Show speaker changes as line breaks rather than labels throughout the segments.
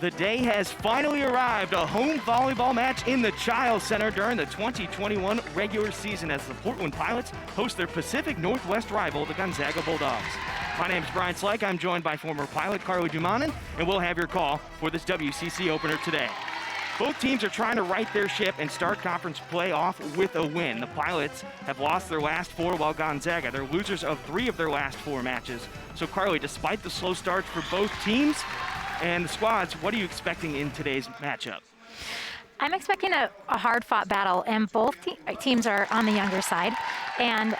The day has finally arrived, a home volleyball match in the Child Center during the 2021 regular season as the Portland Pilots host their Pacific Northwest rival, the Gonzaga Bulldogs. My name is Brian Slike. I'm joined by former Pilot Carly Dumanin, and we'll have your call for this WCC opener today. Both teams are trying to right their ship and start conference play off with a win. The Pilots have lost their last 4, while Gonzaga, they're losers of 3 of their last 4 matches. So Carly, despite the slow starts for both teams and the squads, what are you expecting in today's matchup?
I'm expecting a hard-fought battle, and both teams are on the younger side, and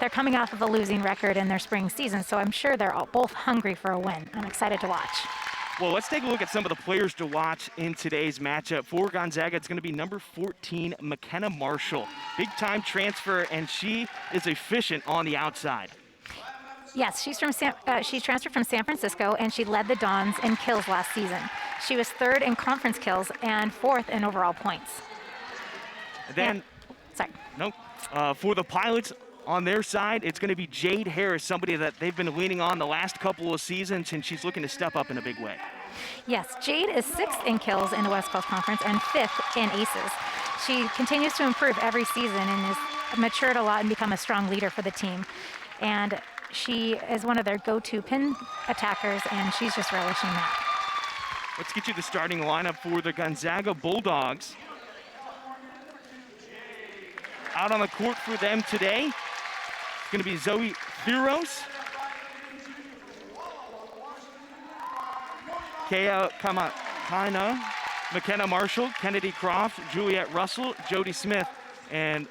they're coming off of a losing record in their spring season, so I'm sure they're both hungry for a win. I'm excited to watch.
Well, let's take a look at some of the players to watch in today's matchup. For Gonzaga, it's going to be number 14, Mckenna Marshall. Big-time transfer, and she is efficient on the outside.
Yes, she's transferred from San Francisco, and she led the Dons in kills last season. She was 3rd in conference kills and 4th in overall points.
Then,
sorry.
Nope. For the Pilots, on their side, it's going to be Jade Harris, somebody that they've been leaning on the last couple of seasons, and she's looking to step up in a big way.
Yes, Jade is 6th in kills in the West Coast Conference and 5th in aces. She continues to improve every season and has matured a lot and become a strong leader for the team. And she is one of their go-to pin attackers, and she's just relishing that.
Let's get you the starting lineup for the Gonzaga Bulldogs. Out on the court for them today, it's going to be Zoe Thiros, Kea Kamakana, Mckenna Marshall, Kennedy Croft, Juliet Russell, Jody Smith, and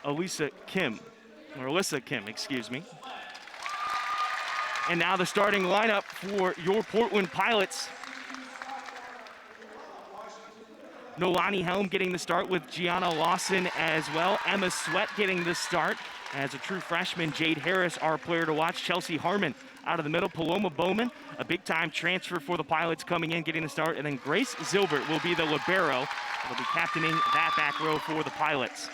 Alyssa Kim, excuse me. And now the starting lineup for your Portland Pilots. Nolani Helm getting the start with Gianna Lawson as well. Emma Sweat getting the start as a true freshman. Jade Harris, our player to watch. Chelsea Harmon out of the middle. Paloma Bowman, a big-time transfer for the Pilots, coming in, getting the start. And then Grace Zilbert will be the libero. Will be captaining that back row for the Pilots.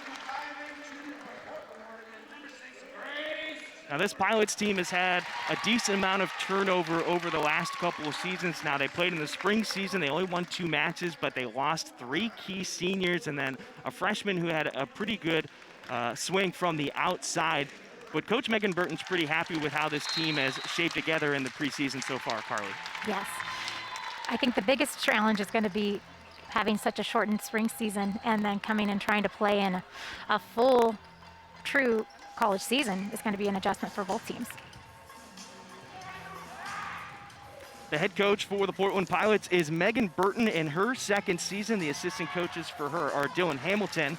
Now, this Pilots team has had a decent amount of turnover over the last couple of seasons. Now, they played in the spring season. They only won 2 matches, but they lost 3 key seniors and then a freshman who had a pretty good swing from the outside. But Coach Megan Burton's pretty happy with how this team has shaped together in the preseason so far, Carly.
Yes. I think the biggest challenge is going to be having such a shortened spring season and then coming and trying to play in a full, true college season is going to be an adjustment for both teams.
The head coach for the Portland Pilots is Megan Burton in her 2nd season. The assistant coaches for her are Dylan Hamilton,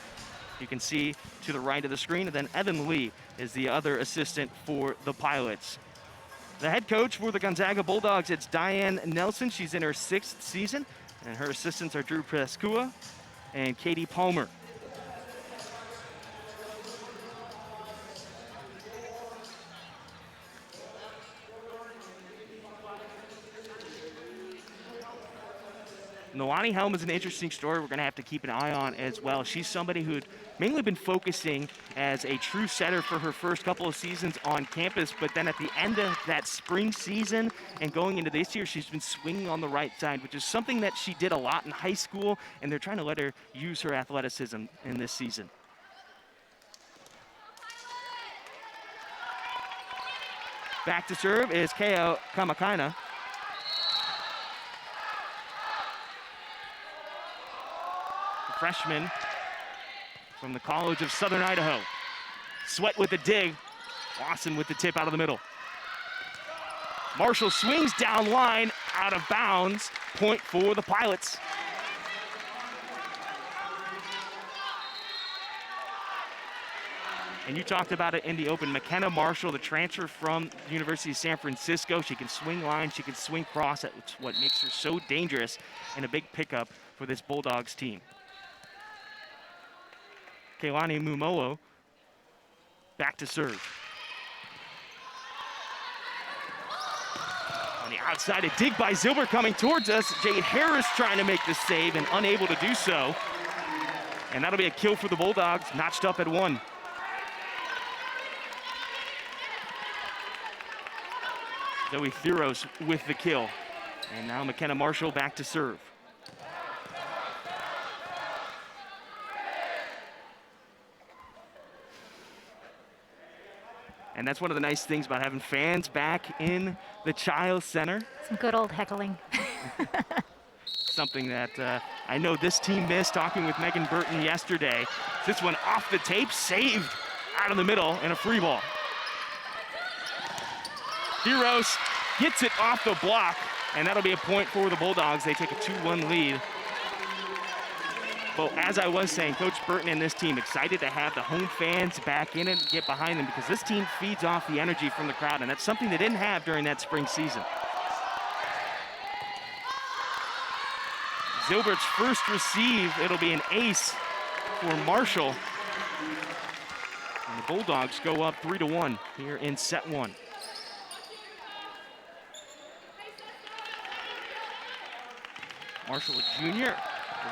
you can see to the right of the screen, and then Evan Lee is the other assistant for the Pilots. The head coach for the Gonzaga Bulldogs, it's Diane Nelson. She's in her 6th season, and her assistants are Drew Preskua and Katie Palmer. Nolani Helm is an interesting story we're going to have to keep an eye on as well. She's somebody who had mainly been focusing as a true setter for her first couple of seasons on campus, but then at the end of that spring season and going into this year, she's been swinging on the right side, which is something that she did a lot in high school, and they're trying to let her use her athleticism in this season. Back to serve is Keo Kamakaina. Freshman from the College of Southern Idaho. Sweat with the dig. Lawson with the tip out of the middle. Marshall swings down line, out of bounds. Point for the Pilots. And you talked about it in the open. Mckenna Marshall, the transfer from the University of San Francisco. She can swing line, she can swing cross. That's what makes her so dangerous and a big pickup for this Bulldogs team. Keilani Mumolo back to serve. On the outside, a dig by Zilbert coming towards us. Jade Harris trying to make the save and unable to do so. And that'll be a kill for the Bulldogs, notched up at 1. Zoe Theros with the kill. And now Mckenna Marshall back to serve. And that's one of the nice things about having fans back in the Child Center.
Some good old heckling.
Something that I know this team missed, talking with Megan Burton yesterday. This one off the tape, saved out of the middle, and a free ball. Theros gets it off the block, and that'll be a point for the Bulldogs. They take a 2-1 lead. But as I was saying, Coach Burton and this team excited to have the home fans back in it and get behind them, because this team feeds off the energy from the crowd, and that's something they didn't have during that spring season. Zilbert's first receive, it'll be an ace for Marshall. And the Bulldogs go up 3-1 here in set 1. Marshall, a junior,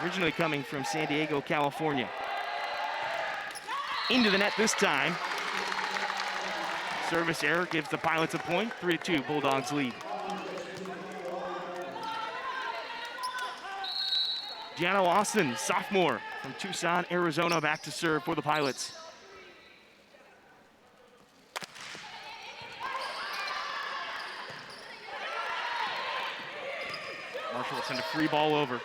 originally coming from San Diego, California. Into the net this time. Service error gives the Pilots a point. 3-2, Bulldogs lead. Gianna Lawson, sophomore from Tucson, Arizona, back to serve for the Pilots. Marshall will send a free ball over.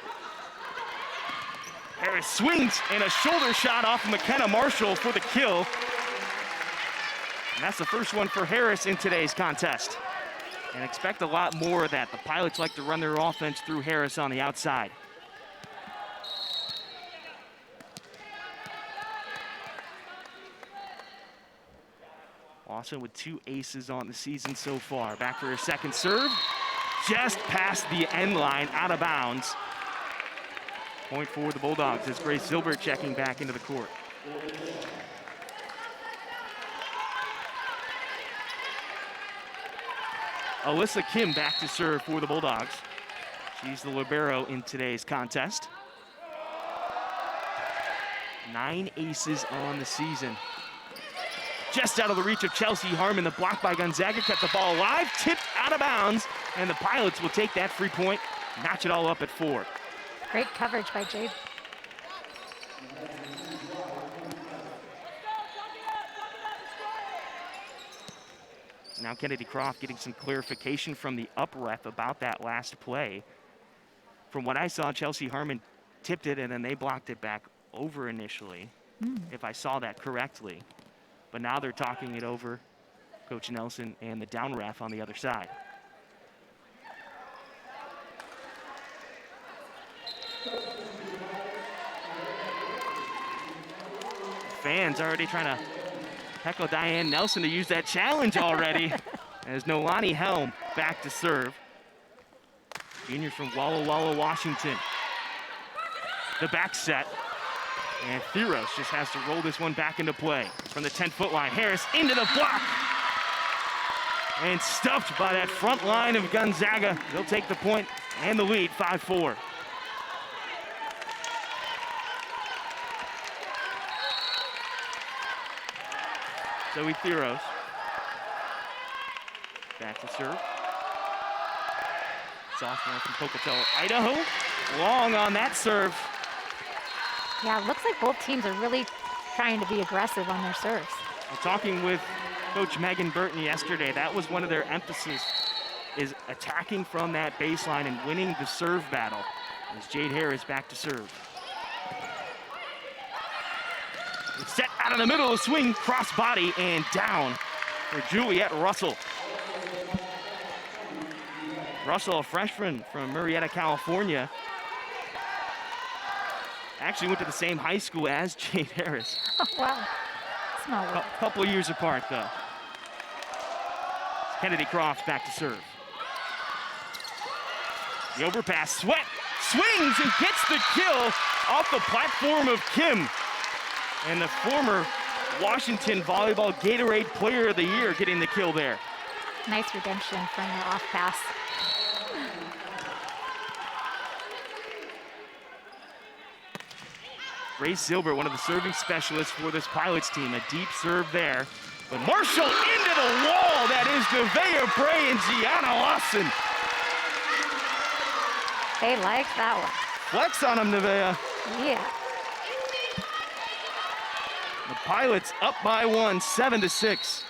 Harris swings and a shoulder shot off of Mckenna Marshall for the kill. And that's the first one for Harris in today's contest. And expect a lot more of that. The Pilots like to run their offense through Harris on the outside. Lawson with 2 aces on the season so far. Back for her second serve. Just past the end line, out of bounds. Point for the Bulldogs as Grace Zilbert checking back into the court. Alyssa Kim back to serve for the Bulldogs. She's the libero in today's contest. 9 aces on the season. Just out of the reach of Chelsea Harmon. The block by Gonzaga kept the ball alive, tipped out of bounds, and the Pilots will take that free point, notch it all up at 4.
Great coverage by Jade.
Now Kennedy Croft getting some clarification from the up ref about that last play. From what I saw, Chelsea Harmon tipped it and then they blocked it back over initially, if I saw that correctly. But now they're talking it over, Coach Nelson and the down ref on the other side. Fans already trying to heckle Diane Nelson to use that challenge already. As Nolani Helm back to serve. Junior from Walla Walla, Washington. The back set. And Theros just has to roll this one back into play. From the 10-foot line, Harris into the block. And stuffed by that front line of Gonzaga. They'll take the point and the lead, 5-4. Zoe Theros. Back to serve. Sophomore from Pocatello, Idaho. Long on that serve.
Yeah, it looks like both teams are really trying to be aggressive on their serves.
Talking with Coach Megan Burton yesterday, that was one of their emphasis, is attacking from that baseline and winning the serve battle. As Jade Harris back to serve. It's set out of the middle of the swing, cross body and down for Juliet Russell. Russell, a freshman from Murrieta, California. Actually went to the same high school as Jade Harris.
Oh, wow. Small world.
Couple of years apart, though. Kennedy Crofts back to serve. The overpass, Sweat swings and gets the kill off the platform of Kim. And the former Washington Volleyball Gatorade Player of the Year getting the kill there.
Nice redemption from the off pass.
Ray Silver, one of the serving specialists for this Pilots team. A deep serve there. But Marshall into the wall. That is Nevaeh Bray and Gianna Lawson.
They like that one.
Flex on him, Nevaeh.
Yeah.
The Pilots up by one, 7-6.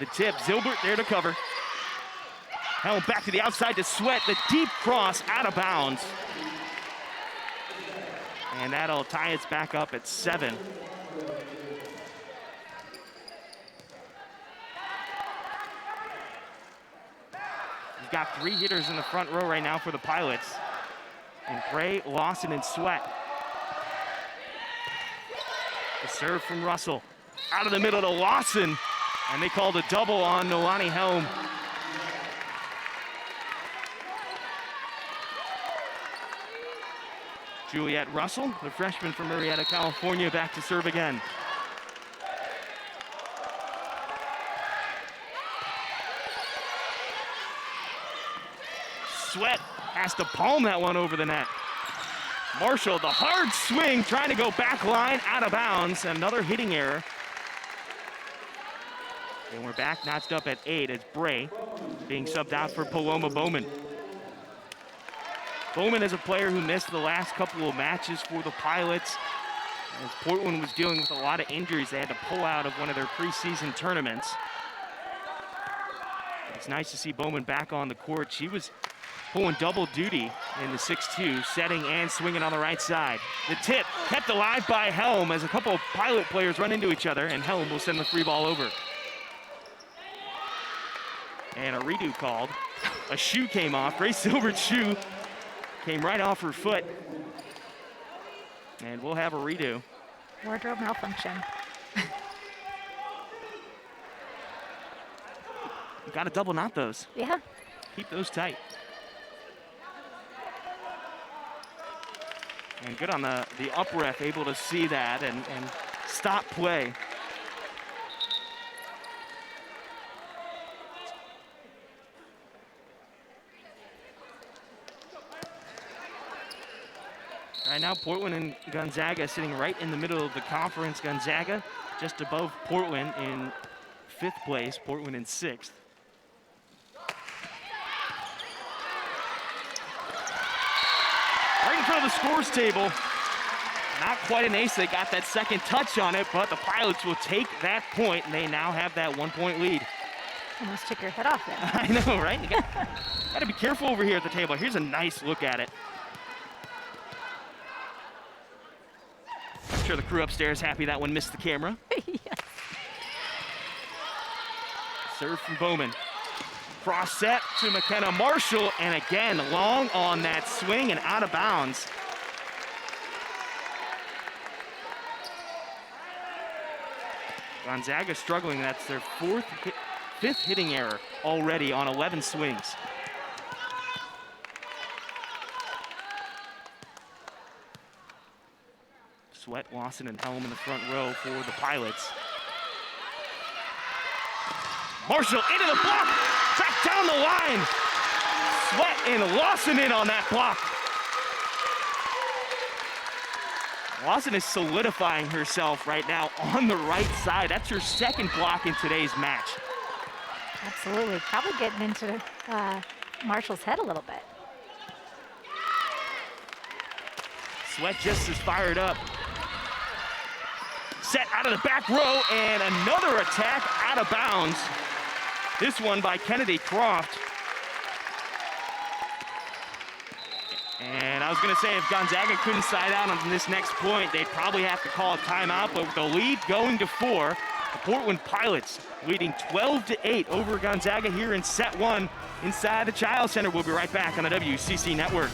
The tip, Zilbert there to cover. Held back to the outside to Sweat. The deep cross out of bounds. And that'll tie us back up at 7. We've got 3 hitters in the front row right now for the Pilots. And Bray, Lawson, and Sweat. The serve from Russell. Out of the middle to Lawson. And they called a double on Nolani Helm. Juliet Russell, the freshman from Murrieta, California, back to serve again. Sweat has to palm that one over the net. Marshall, the hard swing, trying to go back line, out of bounds. Another hitting error. And we're back notched up at 8 as Bray being subbed out for Paloma Bowman. Bowman is a player who missed the last couple of matches for the Pilots. As Portland was dealing with a lot of injuries, they had to pull out of one of their preseason tournaments. It's nice to see Bowman back on the court. She was pulling double duty in the 6-2, setting and swinging on the right side. The tip kept alive by Helm as a couple of Pilot players run into each other, and Helm will send the free ball over. And a redo called. A shoe came off. Ray Silver's shoe came right off her foot. And we'll have a redo.
Wardrobe malfunction.
You got to double knot those.
Yeah.
Keep those tight. And good on the up ref, able to see that and stop play. Right now, Portland and Gonzaga sitting right in the middle of the conference. Gonzaga just above Portland in 5th place, Portland in 6th. Right in front of the scores table. Not quite an ace. They got that second touch on it, but the Pilots will take that point, and they now have that 1-point lead.
Almost took your head off there.
I know, right? You got to be careful over here at the table. Here's a nice look at it. I'm sure the crew upstairs happy that one missed the camera.
Yes.
Serve from Bowman. Cross set to Mckenna Marshall, and again, long on that swing and out of bounds. Gonzaga struggling. That's their 5th hitting error already on 11 swings. Sweat, Lawson, and Helm in the front row for the Pilots. Marshall into the block, tracked down the line. Sweat and Lawson in on that block. Lawson is solidifying herself right now on the right side. That's her 2nd block in today's match.
Absolutely, probably getting into Marshall's head a little bit.
Sweat just as fired up. Set out of the back row, and another attack out of bounds. This one by Kennedy Croft. And I was going to say, if Gonzaga couldn't side out on this next point, they'd probably have to call a timeout, but with the lead going to 4, the Portland Pilots leading 12-8 over Gonzaga here in set 1 inside the Child Center. We'll be right back on the WCC Network.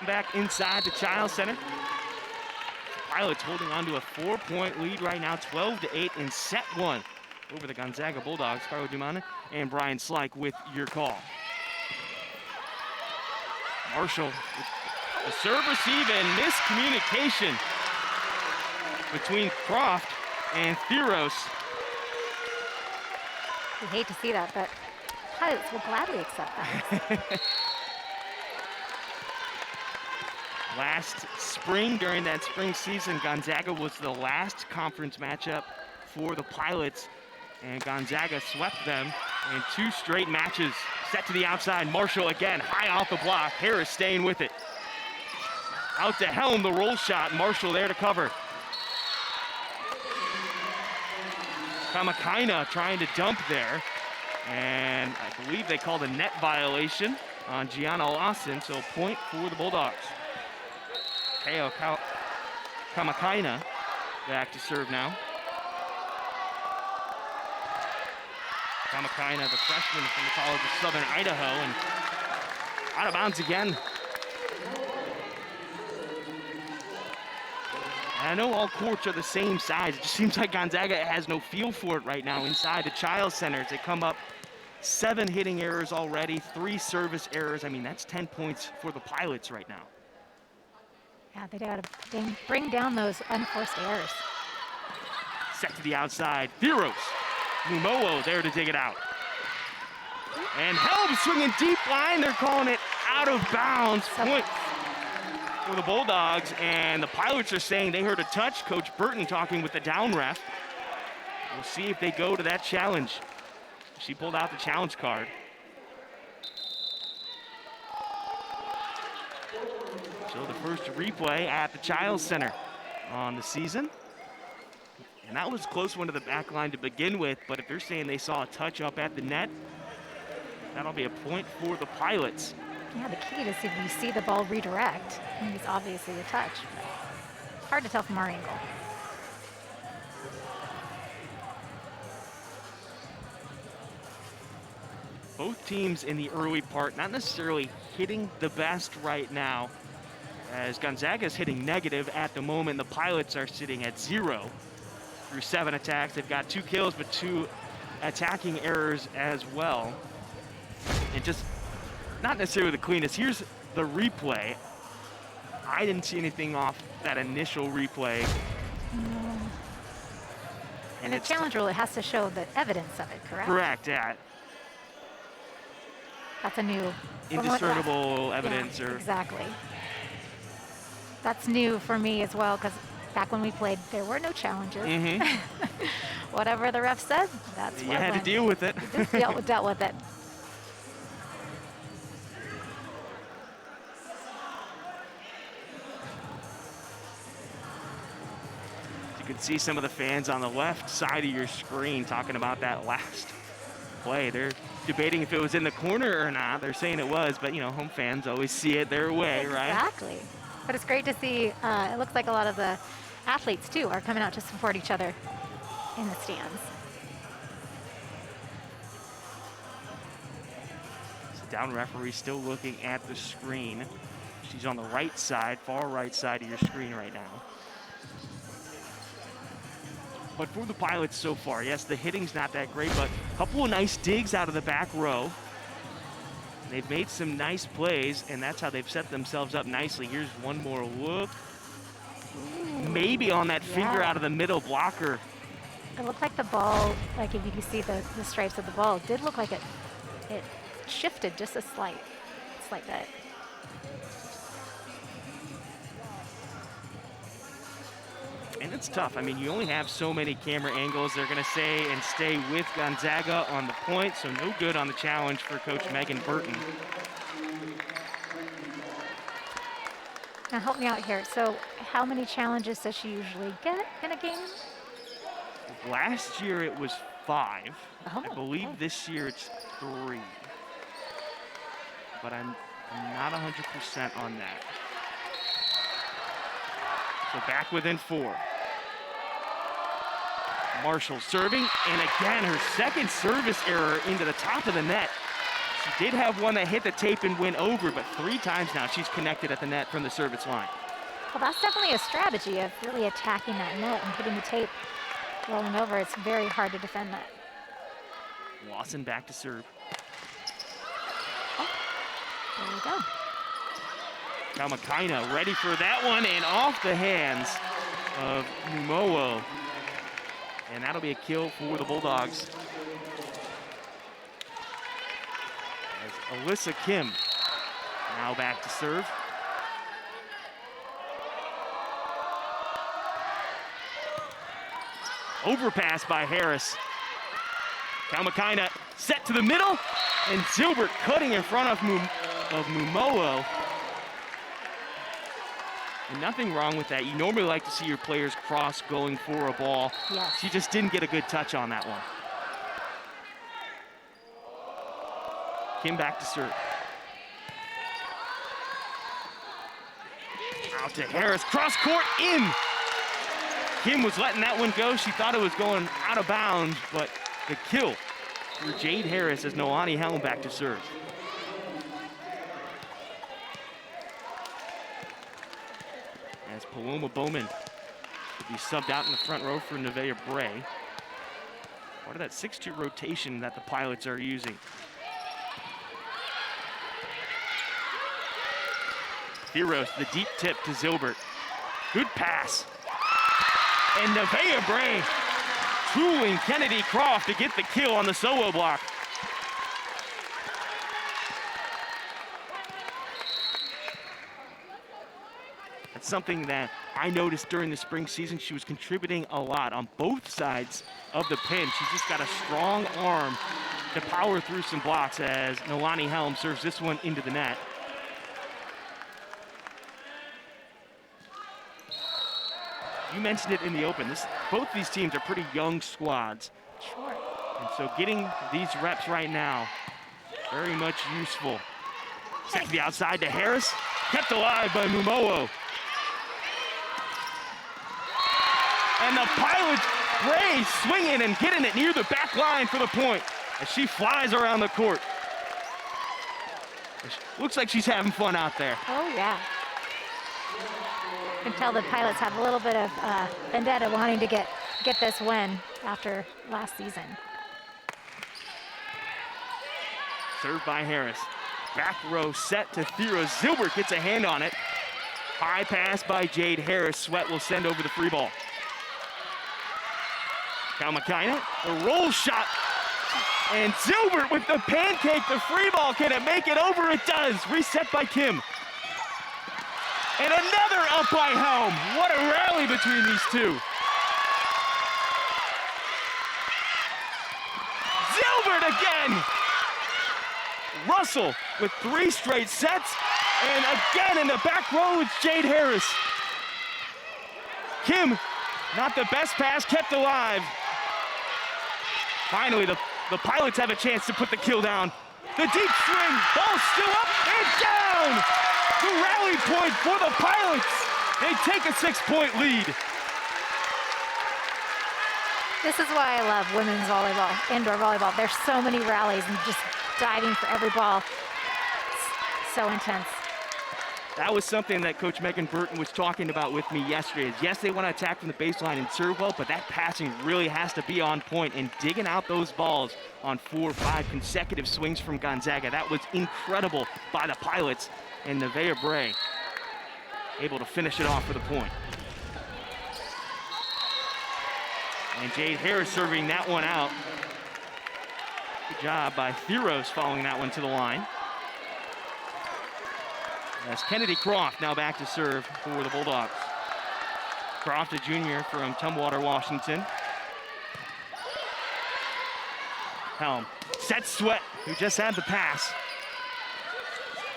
Back inside the Child Center. Pilots holding on to a 4-point lead right now, 12-8 in set 1 over the Gonzaga Bulldogs. Carlo Dumana and Brian Slyke with your call. Marshall, the serve receive and miscommunication between Croft and Theros.
We hate to see that, but Pilots will gladly accept that.
Last spring, during that spring season, Gonzaga was the last conference matchup for the Pilots, and Gonzaga swept them in 2 straight matches. Set to the outside, Marshall again, high off the block. Harris staying with it. Out to Helm, the roll shot. Marshall there to cover. Kamakaina trying to dump there, and I believe they called a net violation on Gianna Lawson, so point for the Bulldogs. Keo Kamakaina back to serve now. Kamakaina, the freshman from the College of Southern Idaho, and out of bounds again. And I know all courts are the same size. It just seems like Gonzaga has no feel for it right now inside the Child Center. They come up 7 hitting errors already, 3 service errors. I mean, that's 10 points for the Pilots right now.
Yeah, they got to bring down those unforced errors.
Set to the outside, Theros. Mumowo there to dig it out. And Helm swinging deep line. They're calling it out of bounds. Point for the Bulldogs. And the Pilots are saying they heard a touch. Coach Burton talking with the down ref. We'll see if they go to that challenge. She pulled out the challenge card. So the first replay at the Child Center on the season. And that was a close one to the back line to begin with, but if they're saying they saw a touch up at the net, that'll be a point for the Pilots.
Yeah, the key is if you see the ball redirect, I think it's obviously a touch. Hard to tell from our angle.
Both teams in the early part not necessarily hitting the best right now, as Gonzaga is hitting negative at the moment. The Pilots are sitting at 0 through 7 attacks. They've got 2 kills, but 2 attacking errors as well. And just not necessarily the cleanest. Here's the replay. I didn't see anything off that initial replay.
No. And the challenge rule, it has to show the evidence of it, correct?
Correct, yeah.
That's a new...
Indiscernible evidence.
Yeah,
or
exactly. That's new for me as well, because back when we played, there were no challenges. Whatever the ref said, that's what
you had to deal with it.
You just dealt with it.
You can see some of the fans on the left side of your screen talking about that last play. They're debating if it was in the corner or not. They're saying it was, but you know, home fans always see it their way, right?
Exactly. But it's great to see. It looks like a lot of the athletes too are coming out to support each other in the stands.
So down referee still looking at the screen. She's on the right side, far right side of your screen right now. But for the Pilots so far, yes, the hitting's not that great, but a couple of nice digs out of the back row. They've made some nice plays, and that's how they've set themselves up nicely. Here's one more look. Maybe on that finger out of the middle blocker.
It looked like the ball, like if you can see the stripes of the ball, it did look like it shifted just a slight bit.
And it's tough. I mean, you only have so many camera angles. They're going to say and stay with Gonzaga on the point, so no good on the challenge for Coach Megan Burton.
Now help me out here. So how many challenges does she usually get in a game?
Last year it was 5.
Oh,
I believe this year it's 3. But I'm not 100% on that. So back within 4. Marshall serving, and again, her second service error into the top of the net. She did have one that hit the tape and went over, but 3 times now she's connected at the net from the service line.
Well, that's definitely a strategy of really attacking that net and hitting the tape, rolling over. It's very hard to defend that.
Lawson back to serve.
Oh, there you go.
Now Mckenna ready for that one, and off the hands of Mumowo. And that'll be a kill for the Bulldogs. As Alyssa Kim now back to serve. Overpass by Harris. Now Mckenna set to the middle, and Zilbert cutting in front of Mumowo. And nothing wrong with that. You normally like to see your players cross going for a ball.
Yes.
She just didn't get a good touch on that one. Kim back to serve. Out to Harris, cross court, in. Kim was letting that one go. She thought it was going out of bounds, but the kill for Jade Harris as Noani Helm back to serve. As Paloma Bowman will be subbed out in the front row for Nevaeh Bray. Part of that 6-2 rotation that the Pilots are using. Theros, the deep tip to Zilbert. Good pass. And Nevaeh Bray tooling Kennedy Croft to get the kill on the solo block. That's something that I noticed during the spring season. She was contributing a lot on both sides of the pin. She's just got a strong arm to power through some blocks as Noani Helm serves this one into the net. You mentioned it in the open. Both these teams are pretty young squads.
Sure.
And so getting these reps right now, very much useful. Set to the outside to Harris. Kept alive by Mumowo. And the Pilots, Bray swinging and getting it near the back line for the point as she flies around the court. Looks like she's having fun out there.
Oh, yeah. You can tell the Pilots have a little bit of vendetta wanting to get this win after last season.
Served by Harris. Back row set to Thera. Zilbert gets a hand on it. High pass by Jade Harris. Sweat will send over the free ball. Now Mckenna, the roll shot. And Zilbert with the pancake, the free ball. Can it make it over? It does. Reset by Kim. And another up by Helm. What a rally between these two. Zilbert again. Russell with 3 straight sets. And again in the back row, it's Jade Harris. Kim, not the best pass, kept alive. Finally, the Pilots have a chance to put the kill down. The deep string, ball still up and down. The rally point for the Pilots. They take a 6-point lead.
This is why I love women's volleyball, indoor volleyball. There's so many rallies and just diving for every ball. It's so intense.
That was something that Coach Megan Burton was talking about with me yesterday. Yes, they want to attack from the baseline and serve well, but that passing really has to be on point and digging out those balls on 4 or 5 consecutive swings from Gonzaga. That was incredible by the Pilots, and Nevaeh Bray able to finish it off with a point. And Jade Harris serving that one out. Good job by Theros following that one to the line. As Kennedy Croft now back to serve for the Bulldogs. Croft, a junior from Tumwater, Washington. Helm sets Sweat, who just had the pass.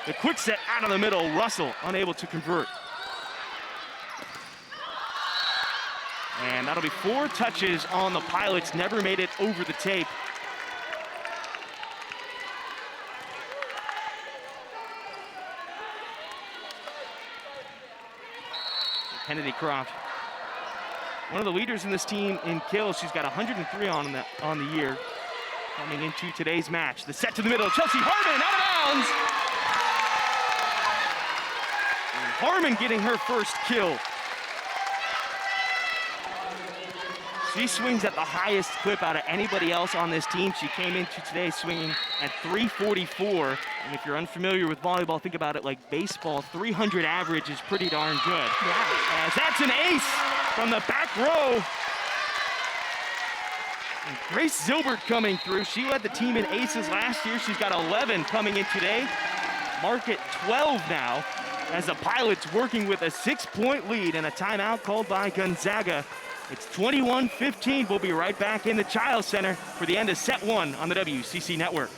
The quick set out of the middle. Russell unable to convert. And that'll be 4 touches on the Pilots. Never made it over the tape. Kennedy Croft, one of the leaders in this team in kills. She's got 103 on the year. Coming into today's match. The set to the middle. Chelsea Harmon out of bounds. And Harmon getting her first kill. She swings at the highest clip out of anybody else on this team. She came into today swinging at 344. And if you're unfamiliar with volleyball, think about it like baseball. 300 average is pretty darn good.
Yeah.
As that's an ace from the back row. And Grace Zilbert coming through. She led the team in aces last year. She's got 11 coming in today. Mark at 12 now as the Pilots working with a 6-point lead and a timeout called by Gonzaga. It's 21-15. We'll be right back in the Child Center for the end of set 1 on the WCC Network.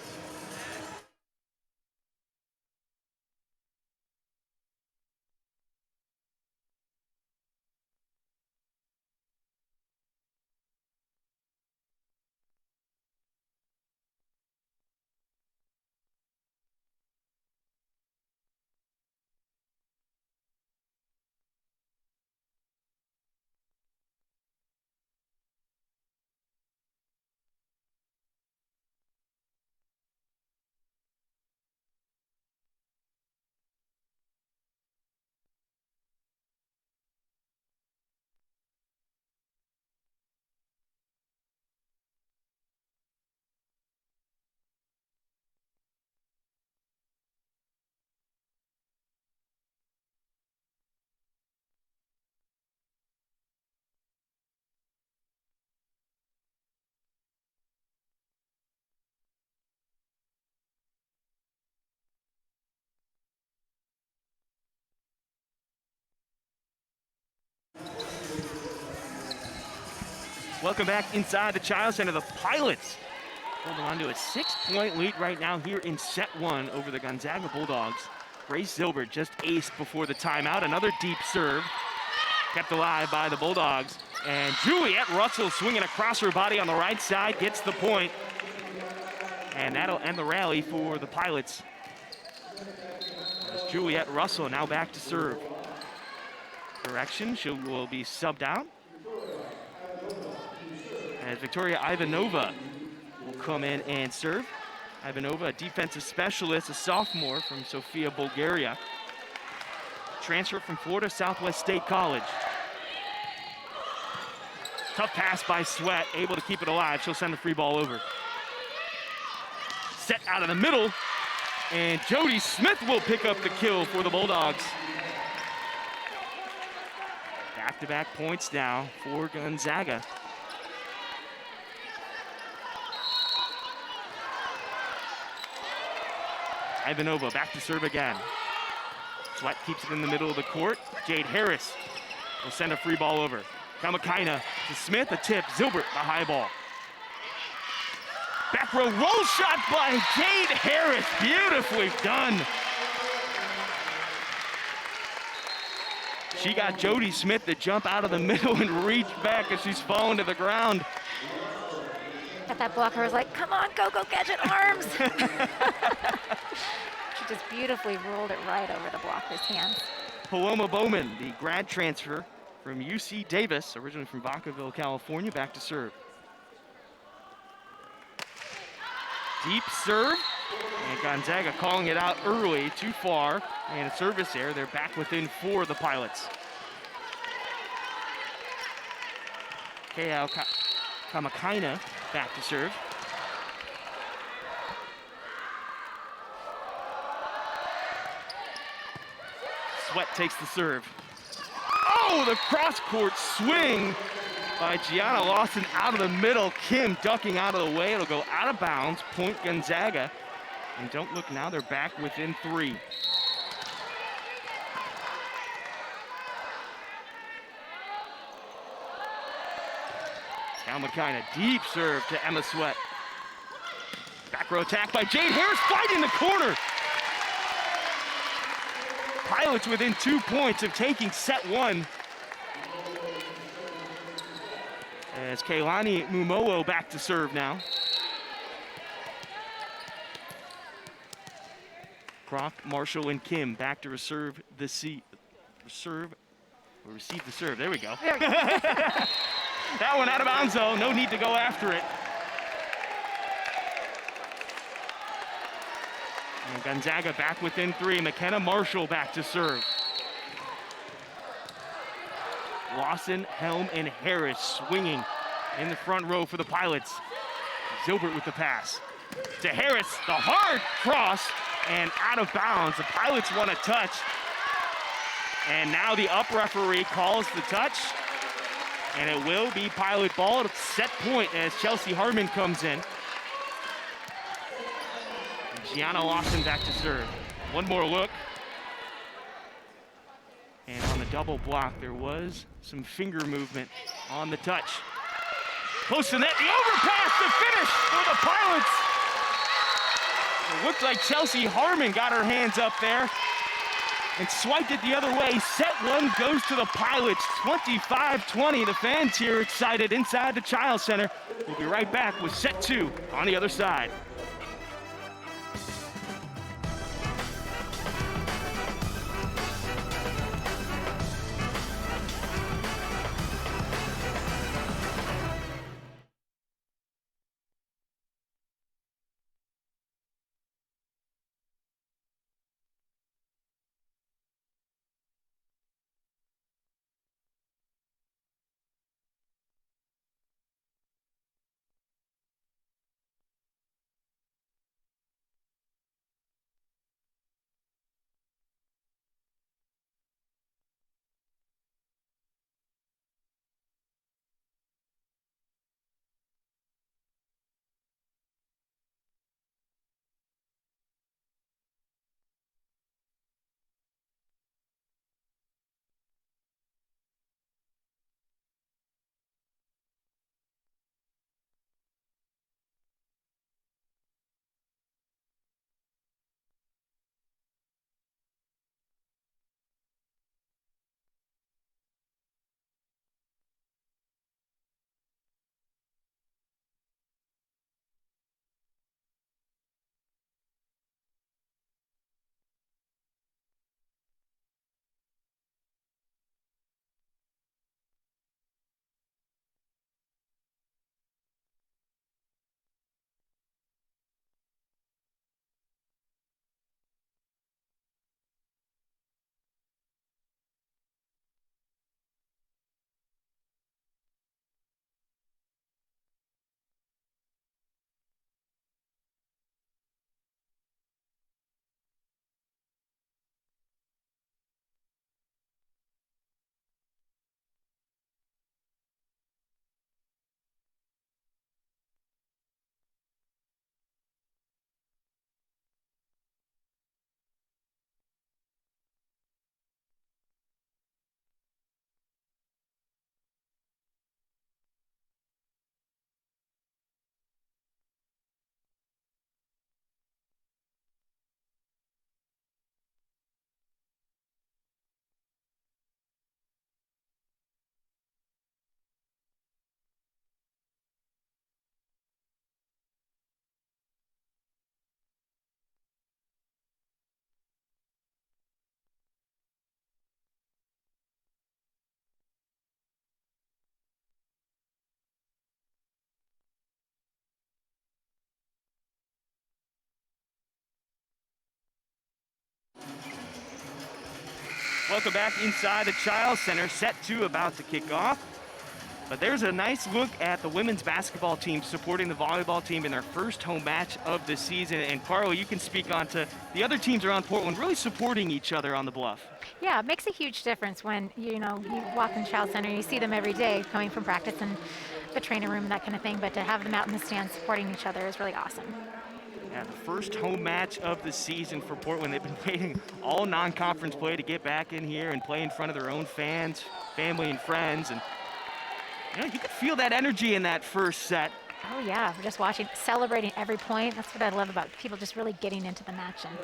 Welcome back inside the Child Center. The Pilots holding on to a 6-point lead right now here in set 1 over the Gonzaga Bulldogs. Grace Zilbert just aced before the timeout. Another deep serve kept alive by the Bulldogs. And Juliette Russell swinging across her body on the right side gets the point. And that'll end the rally for the Pilots. As Juliette Russell now back to serve. Correction, she will be subbed out. As Victoria Ivanova will come in and serve. Ivanova, a defensive specialist, a sophomore from Sofia, Bulgaria. Transfer from Florida Southwest State College. Tough pass by Sweat, able to keep it alive. She'll send the free ball over. Set out of the middle, and Jody Smith will pick up the kill for the Bulldogs. Back-to-back points now for Gonzaga. Ivanova back to serve again. Sweat keeps it in the middle of the court. Jade Harris will send a free ball over. Mckenna to Smith, a tip. Zilbert, the high ball. Back row roll shot by Jade Harris. Beautifully done. She got Jody Smith to jump out of the middle and reach back as she's falling to the ground.
Got that blocker was like, come on, go gadget arms. She just beautifully rolled it right over the blocker's hands.
Paloma Bowman, the grad transfer from UC Davis, originally from Vacaville, California, back to serve. Deep serve, and Gonzaga calling it out early, too far, and a service error. They're back within 4 of the Pilots. Mckenna back to serve. Sweat takes the serve. Oh, the cross-court swing by Gianna Lawson out of the middle. Kim ducking out of the way. It'll go out of bounds. Point Gonzaga. And don't look now, they're back within 3. Now Mckenna, deep serve to Emma Sweat. Back row attack by Jade Harris, fighting the corner. Pilots within 2 points of taking set 1. As Kaylani Mumowo back to serve now. Croft, Marshall, and Kim back to receive the serve. There we go.
There we go.
That one out of bounds though, no need to go after it. And Gonzaga back within 3. Mckenna Marshall back to serve. Lawson, Helm, and Harris swinging in the front row for the Pilots. Zilbert with the pass. To Harris, the hard cross, and out of bounds. The Pilots want a touch. And now the up referee calls the touch. And it will be Pilot ball. It's set point as Chelsea Harmon comes in. Gianna Lawson back to serve. One more look. And on the double block, there was some finger movement on the touch. Close to net, the overpass, the finish for the Pilots. It looked like Chelsea Harmon got her hands up there and swiped it the other way. Set 1 goes to the Pilots, 25-20. The fans here excited inside the Child Center. We'll be right back with set 2 on the other side. Welcome back inside the Child Center. Set 2 about to kick off. But there's a nice look at the women's basketball team supporting the volleyball team in their first home match of the season. And Carlo, you can speak on to the other teams around Portland really supporting each other on the bluff.
Yeah, it makes a huge difference when, you walk in the Child Center, you see them every day coming from practice and the training room and that kind of thing. But to have them out in the stands supporting each other is really awesome.
Yeah, the first home match of the season for Portland. They've been waiting all non-conference play to get back in here and play in front of their own fans, family and friends. And you could feel that energy in that first set.
Oh yeah, we're just watching, celebrating every point. That's what I love about people just really getting into the match. And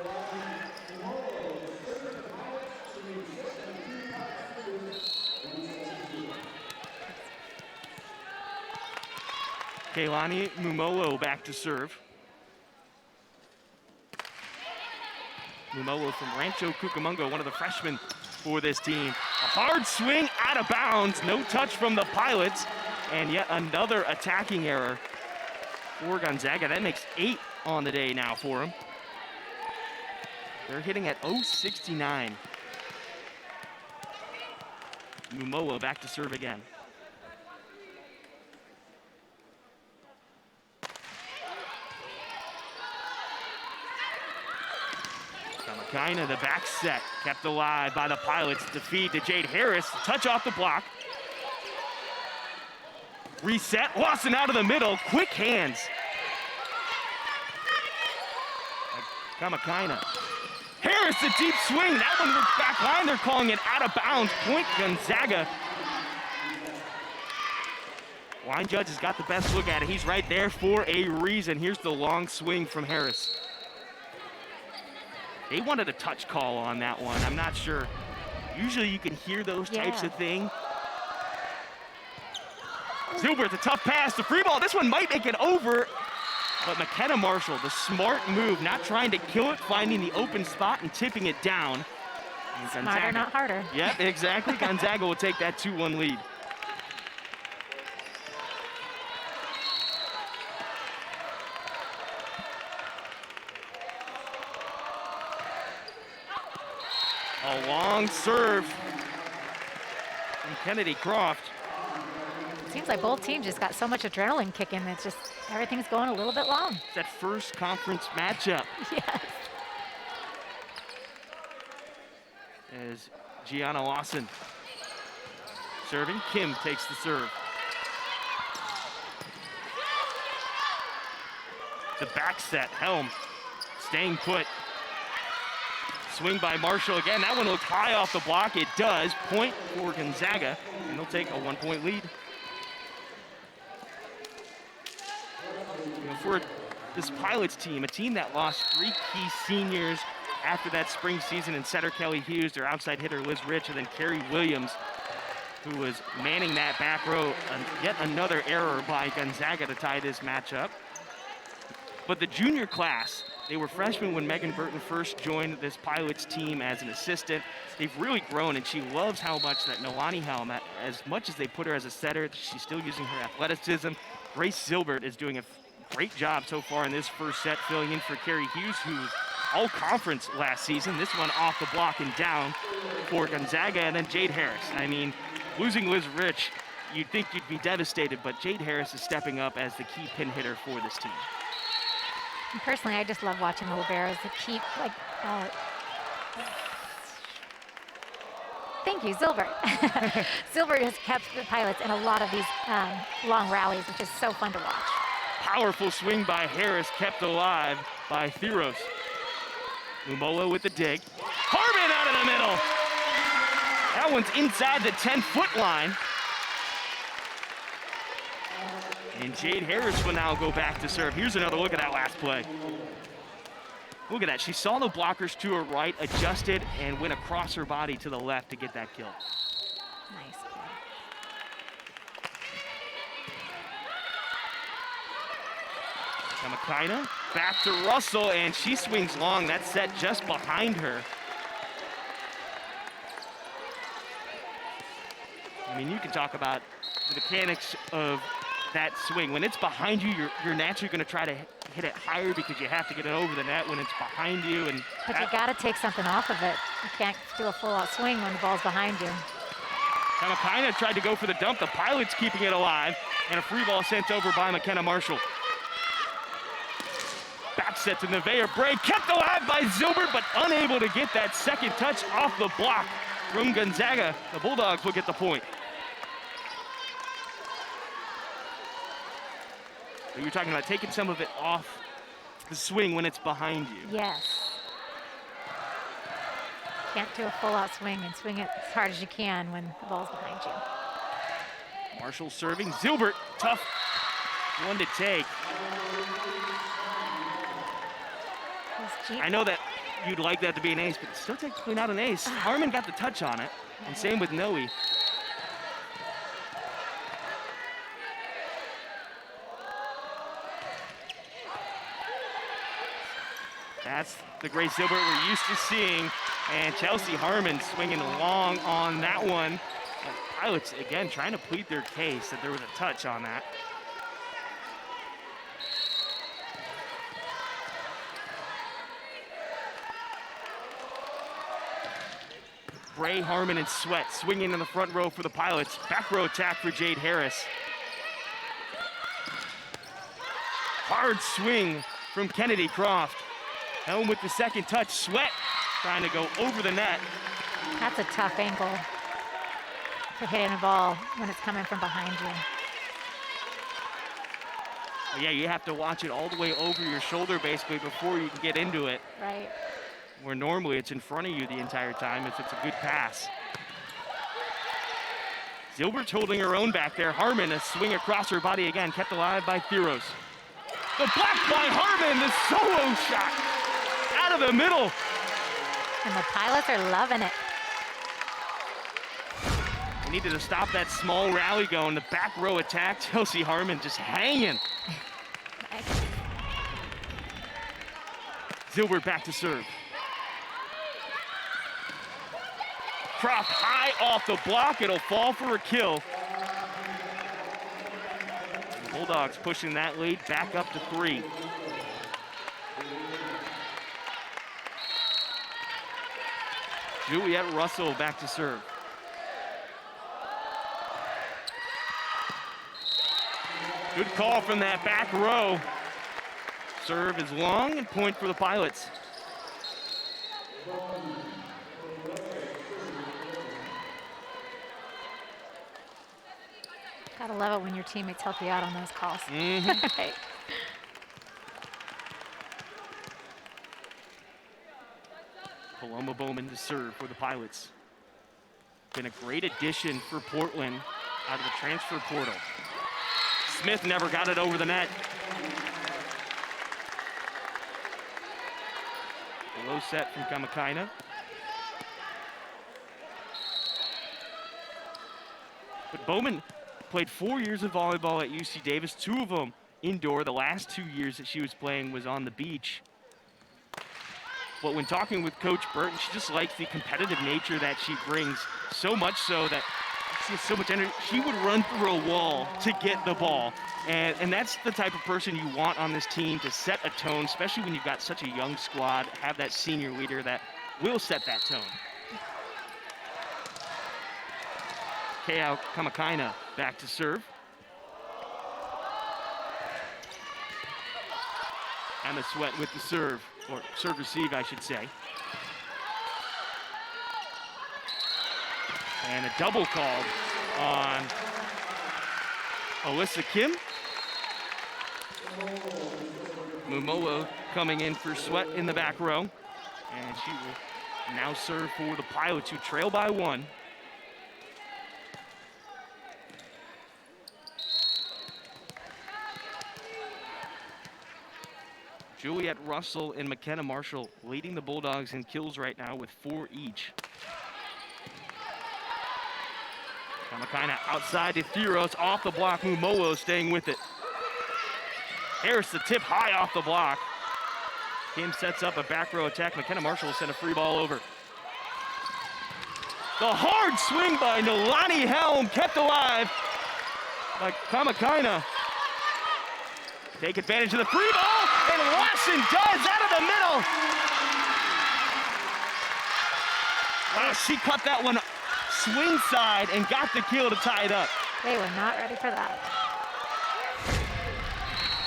Kaylani Mumolo back to serve. Mumolo from Rancho Cucamonga, one of the freshmen for this team. A hard swing out of bounds, no touch from the Pilots, and yet another attacking error for Gonzaga. That makes 8 on the day now for them. They're hitting at 0.69. Mumolo back to serve again. Mckenna, the back set, kept alive by the Pilots. Defeat to Jade Harris, touch off the block. Reset, Lawson out of the middle, quick hands. Mckenna. Harris, a deep swing, that one was back line, they're calling it out of bounds. Point Gonzaga. Line judge has got the best look at it. He's right there for a reason. Here's the long swing from Harris. They wanted a touch call on that one. I'm not sure. Usually you can hear those types of things. Zilbert's a tough pass to free ball. This one might make it over. But Mckenna Marshall, the smart move, not trying to kill it, finding the open spot and tipping it down. And
smarter, not harder.
Yep, exactly. Gonzaga will take that 2-1 lead. A long serve from Kennedy Croft.
Seems like both teams just got so much adrenaline kicking. It's just everything's going a little bit long.
It's that first conference matchup.
Yes.
As Gianna Lawson serving, Kim takes the serve. The back set, Helm staying put. Swing by Marshall again. That one looked high off the block. It does. Point for Gonzaga, and they'll take a 1-point lead. For this Pilots team, a team that lost 3 key seniors after that spring season in setter Kelly Hughes, their outside hitter Liz Rich, and then Carrie Williams, who was manning that back row. Yet another error by Gonzaga to tie this matchup. But the junior class, they were freshmen when Megan Burton first joined this Pilots team as an assistant. They've really grown, and she loves how much that Nolani Helm, as much as they put her as a setter, she's still using her athleticism. Grace Zilbert is doing a great job so far in this first set, filling in for Carrie Hughes, who was all conference last season. This one off the block and down for Gonzaga. And then Jade Harris. I mean, losing Liz Rich, you'd think you'd be devastated, but Jade Harris is stepping up as the key pin hitter for this team.
And personally, I just love watching the liberos to keep, thank you, Zilbert. Zilbert has kept the Pilots in a lot of these long rallies, which is so fun to watch.
Powerful swing by Harris, kept alive by Theros. Mumolo with the dig. Harmon out of the middle. That one's inside the 10-foot line. And Jade Harris will now go back to serve. Here's another look at that last play. Look at that. She saw the blockers to her right, adjusted, and went across her body to the left to get that kill.
Nice play.
Mckenna back to Russell, and she swings long. That's set just behind her. I mean, you can talk about the mechanics of that swing. When it's behind you, you're naturally going to try to hit it higher because you have to get it over the net when it's behind you.
But you got to take something off of it. You can't do a full-out swing when the ball's behind you.
Mckenna tried to go for the dump. The Pilots keeping it alive, and a free ball sent over by Mckenna Marshall. Back set to Nevaeh Bray, kept alive by Zilbert, but unable to get that second touch off the block from Gonzaga. The Bulldogs will get the point. So you're talking about taking some of it off the swing when it's behind you.
Yes. Can't do a full-out swing and swing it as hard as you can when the ball's behind you.
Marshall serving. Zilbert, tough one to take. I know that you'd like that to be an ace, but it's still technically not an ace. Harmon got the touch on it, and same with Noe. That's the Grace Zilbert we're used to seeing, and Chelsea Harmon swinging long on that one. And Pilots, again, trying to plead their case that there was a touch on that. Bray, Harmon, and Sweat swinging in the front row for the Pilots. Back row attack for Jade Harris. Hard swing from Kennedy Croft. Helm with the second touch. Sweat trying to go over the net.
That's a tough angle for hitting a ball when it's coming from behind you.
Well, yeah, you have to watch it all the way over your shoulder basically before you can get into it.
Right.
Where normally it's in front of you the entire time if it's a good pass. Zilbert's holding her own back there. Harmon, a swing across her body again, kept alive by Theros. The block by Harmon, the solo shot out of the middle.
And the Pilots are loving it.
They needed to stop that small rally going. The back row attack, Chelsea Harmon just hanging.
Nice.
Zilbert back to serve. Croft high off the block, it'll fall for a kill. The Bulldogs pushing that lead back up to 3. Juliet Russell back to serve. Good call from that back row. Serve is long and point for the Pilots.
Gotta love it when your teammates help you out on those calls. Right.
Paloma Bowman to serve for the Pilots. Been a great addition for Portland out of the transfer portal. Smith never got it over the net. A low set from Mckenna. But Bowman played 4 years of volleyball at UC Davis, 2 of them indoor. The last 2 years that she was playing was on the beach. But when talking with Coach Burton, she just likes the competitive nature that she brings, so much so that she has so much energy. She would run through a wall to get the ball. And that's the type of person you want on this team to set a tone, especially when you've got such a young squad, have that senior leader that will set that tone. Kayao Kamakaina back to serve. Emma Sweat with the serve, or serve receive, I should say. And a double called on Alyssa Kim. Mumoa coming in for Sweat in the back row. And she will now serve for the Pilots, who trail by 1. Juliet Russell and Mckenna Marshall leading the Bulldogs in kills right now with 4 each. Kamakaina outside to Theros, off the block. Mumoa staying with it. Harris the tip high off the block. Kim sets up a back row attack. Mckenna Marshall will send a free ball over. The hard swing by Nolani Helm kept alive by Kamakaina. take advantage of the free ball, and Watson does out of the middle. Wow, she cut that one swing side and got the kill to tie it up.
They were not ready for that.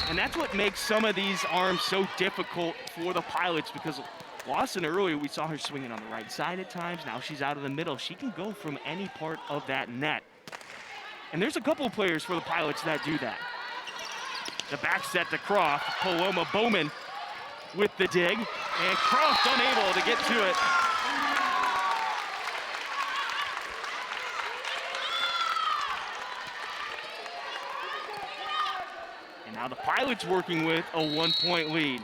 And that's what makes some of these arms so difficult for the Pilots, because Lawson earlier, we saw her swinging on the right side at times. Now she's out of the middle. She can go from any part of that net. And there's a couple of players for the Pilots that do that. The back set to Croft. Paloma Bowman with the dig. And Croft unable to get to it. And now the Pilots working with a 1-point lead.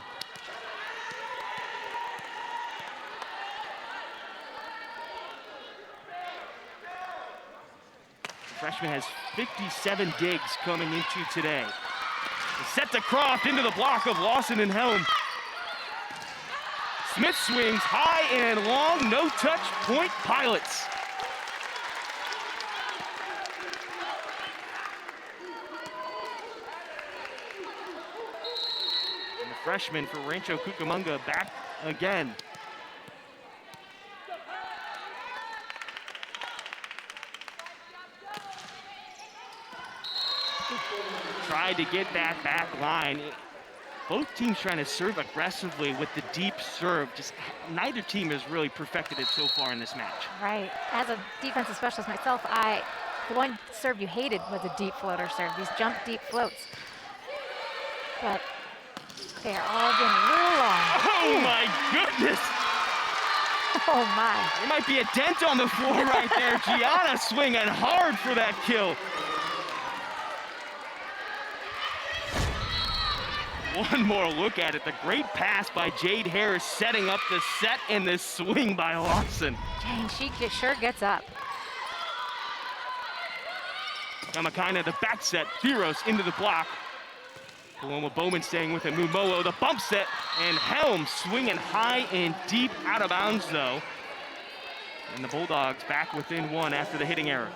The freshman has 57 digs coming into today. Set to Croft into the block of Lawson and Helm. Smith swings high and long, no touch, point Pilots. And the freshman for Rancho Cucamonga back again. Tried to get that back line. Both teams trying to serve aggressively with the deep serve. Just neither team has really perfected it so far in this match.
Right. As a defensive specialist myself, the one serve you hated was a deep floater serve. These jump deep floats. But they are all getting a little long.
Oh my goodness!
Oh my.
There might be a dent on the floor right there. Gianna swinging hard for that kill. One more look at it. The great pass by Jade Harris setting up the set and the swing by Lawson.
Dang, she sure gets up.
Mckenna, the back set. Theros into the block. Paloma Bowman staying with it. Mumoa, the bump set. And Helm swinging high and deep, out of bounds though. And the Bulldogs back within one after the hitting error.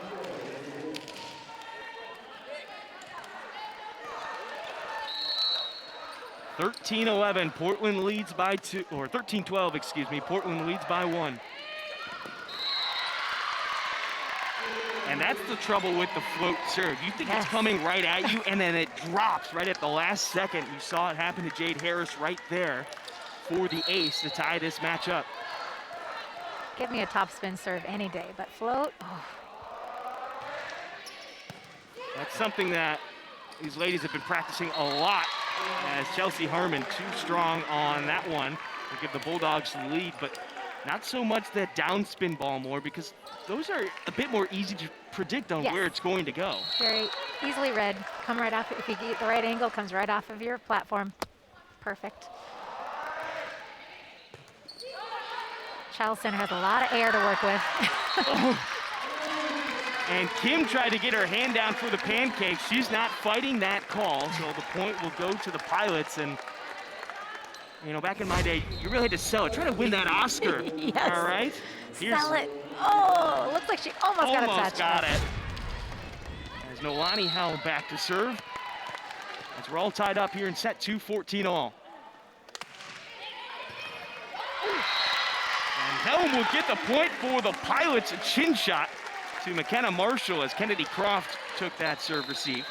(13-11), Portland leads by 2, or 13-12, excuse me. Portland leads by 1. And that's the trouble with the float serve. You think it's coming right at you, and then it drops right at the last second. You saw it happen to Jade Harris right there for the ace to tie this match up.
Give me a topspin serve any day, but float, oh.
That's something that these ladies have been practicing a lot, as Chelsea Harmon too strong on that one to give the Bulldogs the lead, but not so much that downspin ball more, because those are a bit more easy to predict on where it's going to go.
Very easily read. Come right off, if you get the right angle, comes right off of your platform. Perfect. Child Center has a lot of air to work with.
Oh. And Kim tried to get her hand down for the pancake. She's not fighting that call, so the point will go to the Pilots. And, you know, back in my day, you really had to sell it. Try to win that Oscar.
Yes.
All right?
Sell it. Oh, looks like she almost got a touch.
Almost got it. As Nolani Helm back to serve. As we're all tied up here in set 2, 14-all. And Helm will get the point for the Pilots, a chin shot to Mckenna Marshall as Kennedy Croft took that serve receive.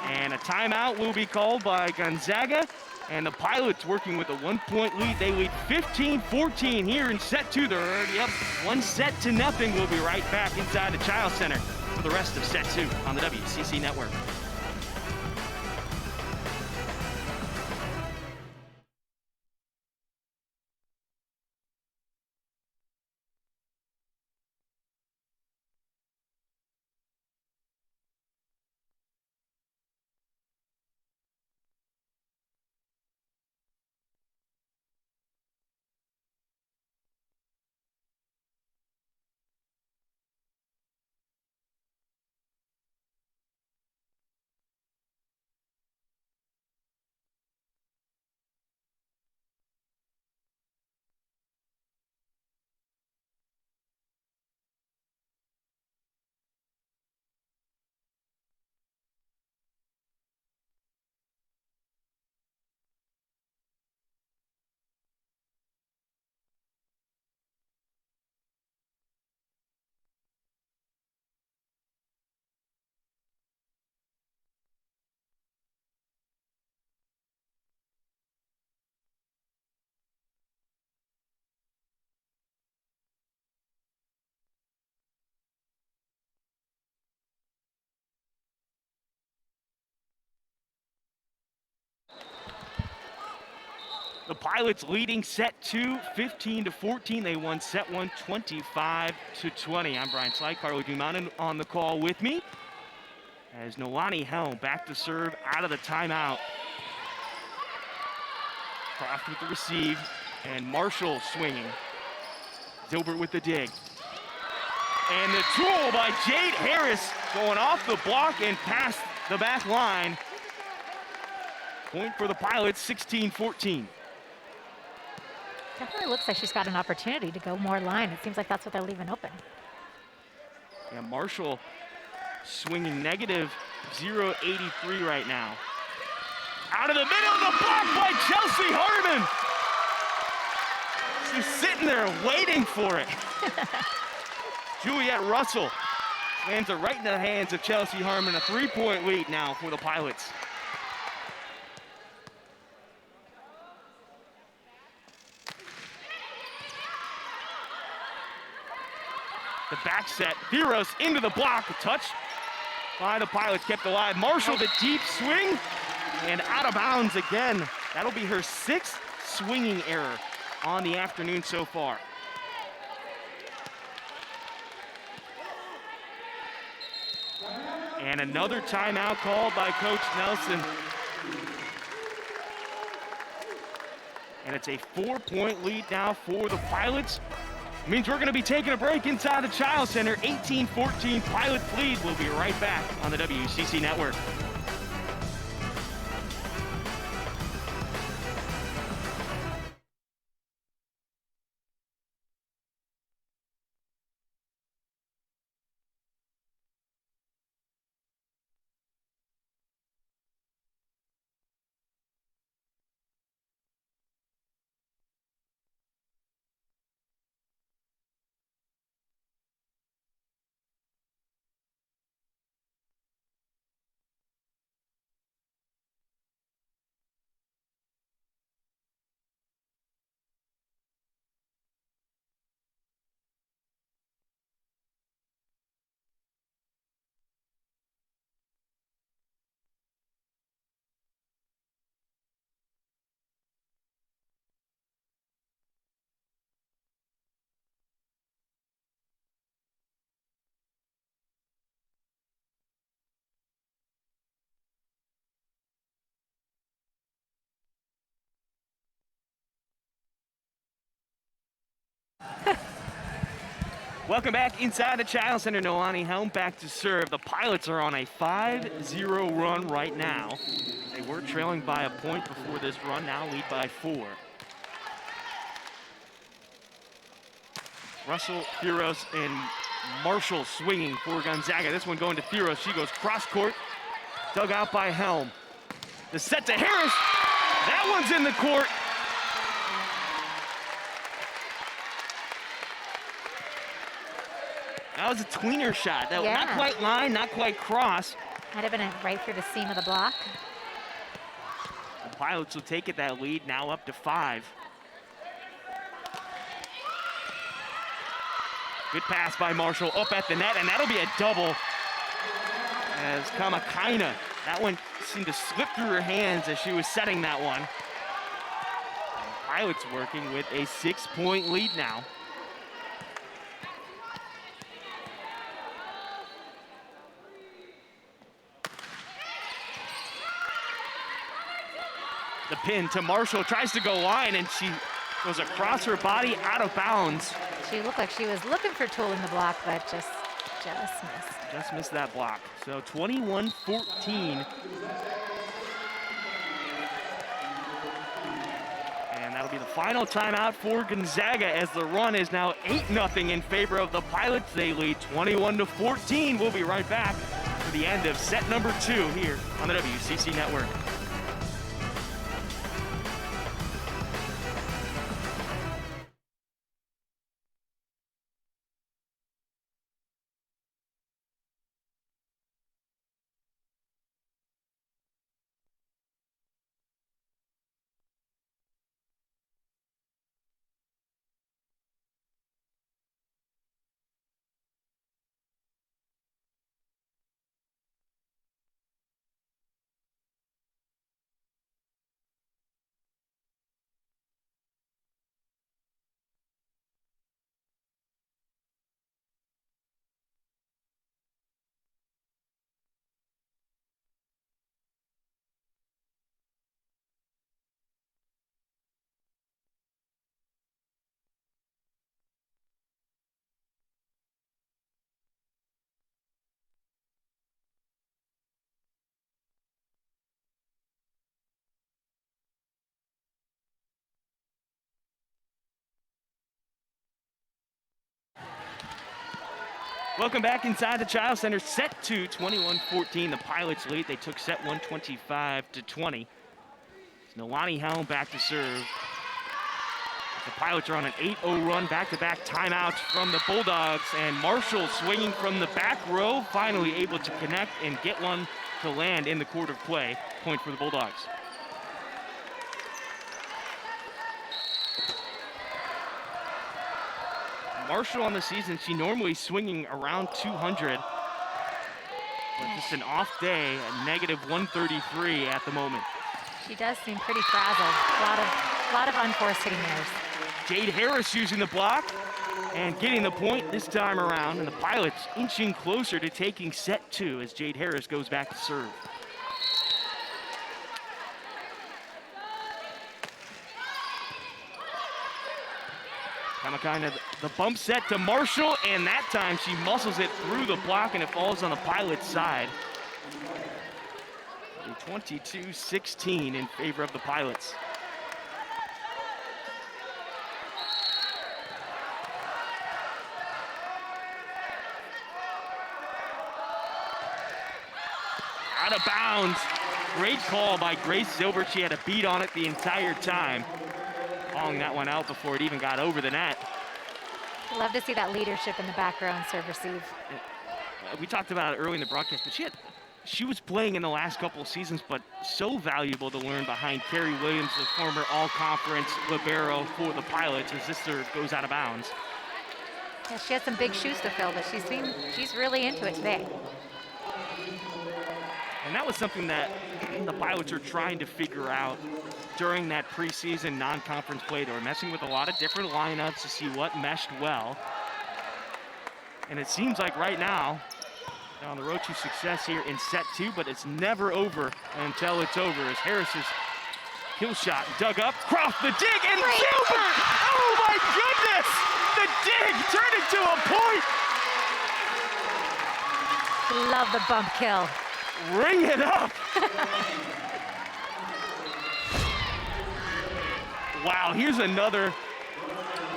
And a timeout will be called by Gonzaga, and the Pilots working with a 1-point lead. They lead 15-14 here in set 2. They're already up 1-0. We'll be right back inside the Child Center for the rest of set 2 on the WCC Network. The Pilots leading set 2, 15-14. They won set 1, 25-20. I'm Brian Sly, Carlo Dumont on the call with me. As Nolani Helm back to serve out of the timeout. Croft with the receive, and Marshall swinging. Zilbert with the dig. And the tool by Jade Harris going off the block and past the back line. Point for the Pilots, 16-14.
Definitely looks like she's got an opportunity to go more line. It seems like that's what they're leaving open.
Yeah, Marshall swinging negative 0.83 right now. Out of the middle of the block by Chelsea Harmon. She's sitting there waiting for it. Juliet Russell lands it right in the hands of Chelsea Harmon. A 3-point lead now for the Pilots. The back set, Theros into the block, a touch by the Pilots, kept alive. Marshall, the deep swing, and out of bounds again. That'll be her 6th swinging error on the afternoon so far. And another timeout called by Coach Nelson. And it's a 4-point lead now for the Pilots. Means we're going to be taking a break inside the Child Center. 18-14 Pilots lead. We'll be right back on the WCC Network. Welcome back inside the Child Center. Nolani Helm back to serve. The Pilots are on a 5-0 run right now. They were trailing by a point before this run, now lead by 4. Russell, Theros, and Marshall swinging for Gonzaga. This one going to Theros. She goes cross court, dug out by Helm. The set to Harris. That one's in the court. That was a tweener shot. That
Yeah.
Not quite line, not quite cross.
Might have been right through the seam of the block.
The Pilots will take it that lead, now up to 5. Good pass by Marshall up at the net, and that'll be a double. As Kamakaina, that one seemed to slip through her hands as she was setting that one. The Pilots working with a 6-point lead now. The pin to Marshall, tries to go line, and she goes across her body out of bounds.
She looked like she was looking for Tool in the block, but just missed.
Just missed that block. So 21-14. And that'll be the final timeout for Gonzaga as the run is now 8-0 in favor of the Pilots. They lead 21-14. We'll be right back for the end of set number 2 here on the WCC Network. Welcome back inside the Child Center. Set 2, 21-14. The Pilots lead. They took set 1, 25-20. Nolani Helm back to serve. The Pilots are on an 8-0 run, back-to-back timeouts from the Bulldogs, and Marshall swinging from the back row, finally able to connect and get one to land in the court of play. Point for the Bulldogs. Marshall on the season, she normally swinging around 200, but just an off day, a negative 133 at the moment.
She does seem pretty frazzled. A lot of unforced hitting errors.
Jade Harris using the block and getting the point this time around, and the Pilots inching closer to taking set 2 as Jade Harris goes back to serve. Mckenna, the bump set to Marshall, and that time she muscles it through the block and it falls on the Pilots' side. 22-16 in favor of the Pilots. Out of bounds. Great call by Grace Silbert. She had a beat on it the entire time. Calling that one out before it even got over the net.
Love to see that leadership in the back row and serve receive.
We talked about it early in the broadcast, but she was playing in the last couple of seasons, but so valuable to learn behind Carrie Williams, the former all-conference libero for the Pilots, as this serve goes out of bounds.
Yeah, she has some big shoes to fill, but she's really into it today.
And that was something that the Pilots are trying to figure out during that preseason non-conference play. They were messing with a lot of different lineups to see what meshed well. And it seems like right now, they're on the road to success here in set 2, but it's never over until it's over as Harris's kill shot dug up, cross the dig, and Silbert! Oh my goodness! The dig turned into a point!
Love the bump kill.
Ring it up! Wow, here's another.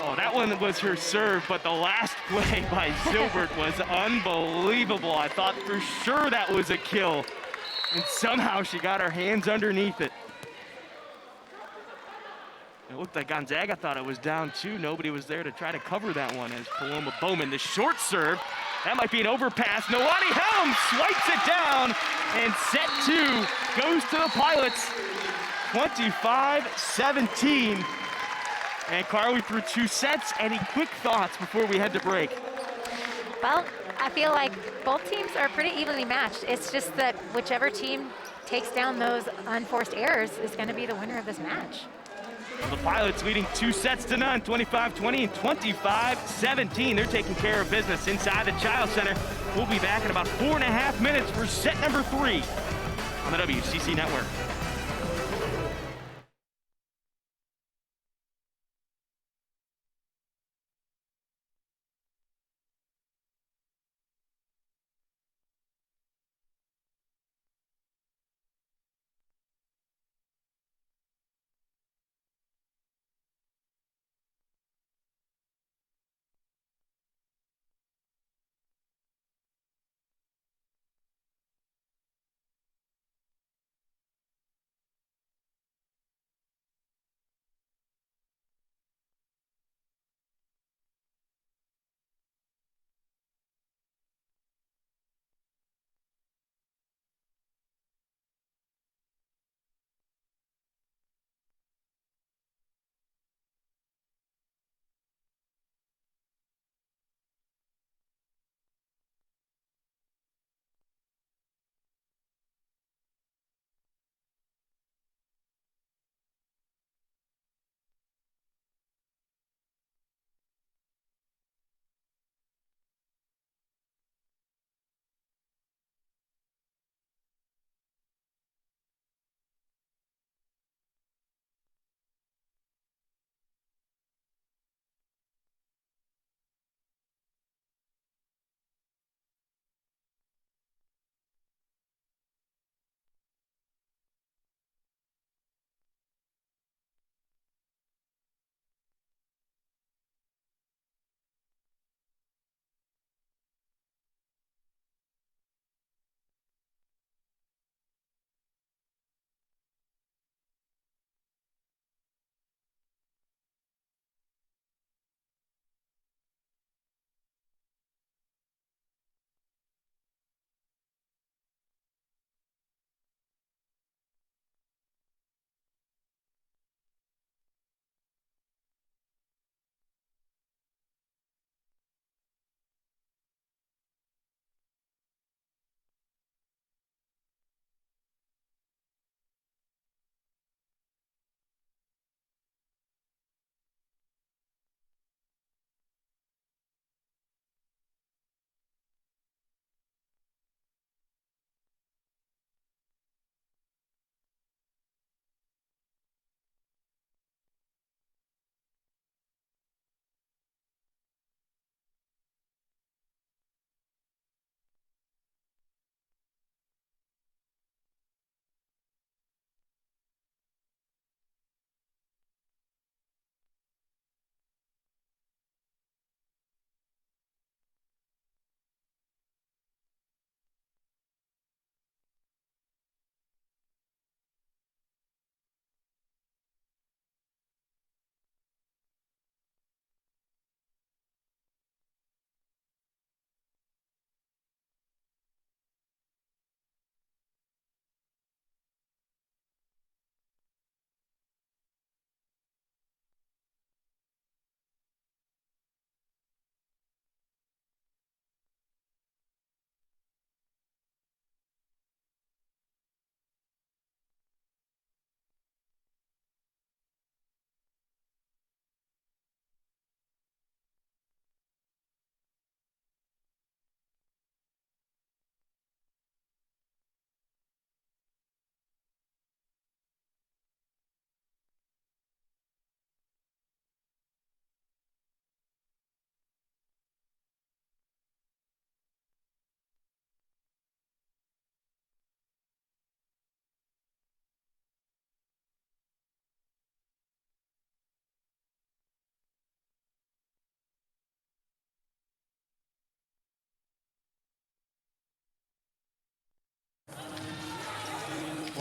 Oh, that one was her serve, but the last play by Silbert was unbelievable. I thought for sure that was a kill, and somehow she got her hands underneath it. It looked like Gonzaga thought it was down 2. Nobody was there to try to cover that one as Paloma Bowman, the short serve. That might be an overpass. Nolani Helm swipes it down, and set 2 goes to the Pilots, 25-17. And Carly, through 2 sets, any quick thoughts before we head to break?
Well, I feel like both teams are pretty evenly matched. It's just that whichever team takes down those unforced errors is going to be the winner of this match.
Well, the Pilots leading 2 sets to none, 25-20 and 25-17. They're taking care of business inside the Child Center. We'll be back in about 4.5 minutes for set number 3 on the WCC Network.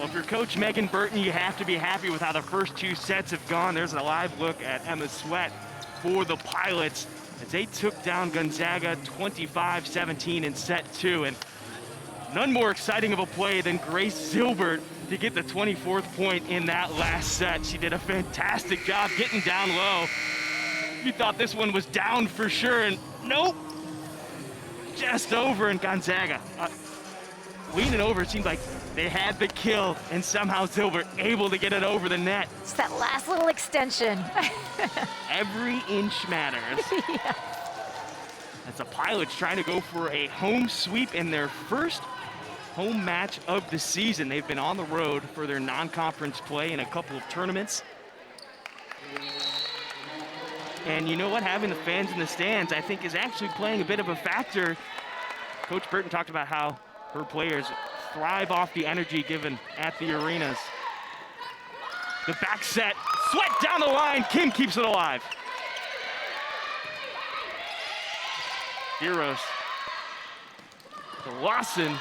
Well, if you're Coach Megan Burton, you have to be happy with how the first 2 sets have gone. There's a live look at Emma Sweat for the Pilots as they took down Gonzaga 25-17 in set 2. And none more exciting of a play than Grace Zilbert to get the 24th point in that last set. She did a fantastic job getting down low. You thought this one was down for sure, and nope, just over. And Gonzaga leaning over, it seemed like they had the kill, and somehow Zilbert able to get it over the net.
It's that last little extension.
Every inch matters.
Yeah.
As the Pilots trying to go for a home sweep in their first home match of the season. They've been on the road for their non-conference play in a couple of tournaments. And you know what? Having the fans in the stands, I think, is actually playing a bit of a factor. Coach Burton talked about how her players thrive off the energy given at the arenas. The back set, Sweat down the line, Kim keeps it alive. Heroes to Lawson,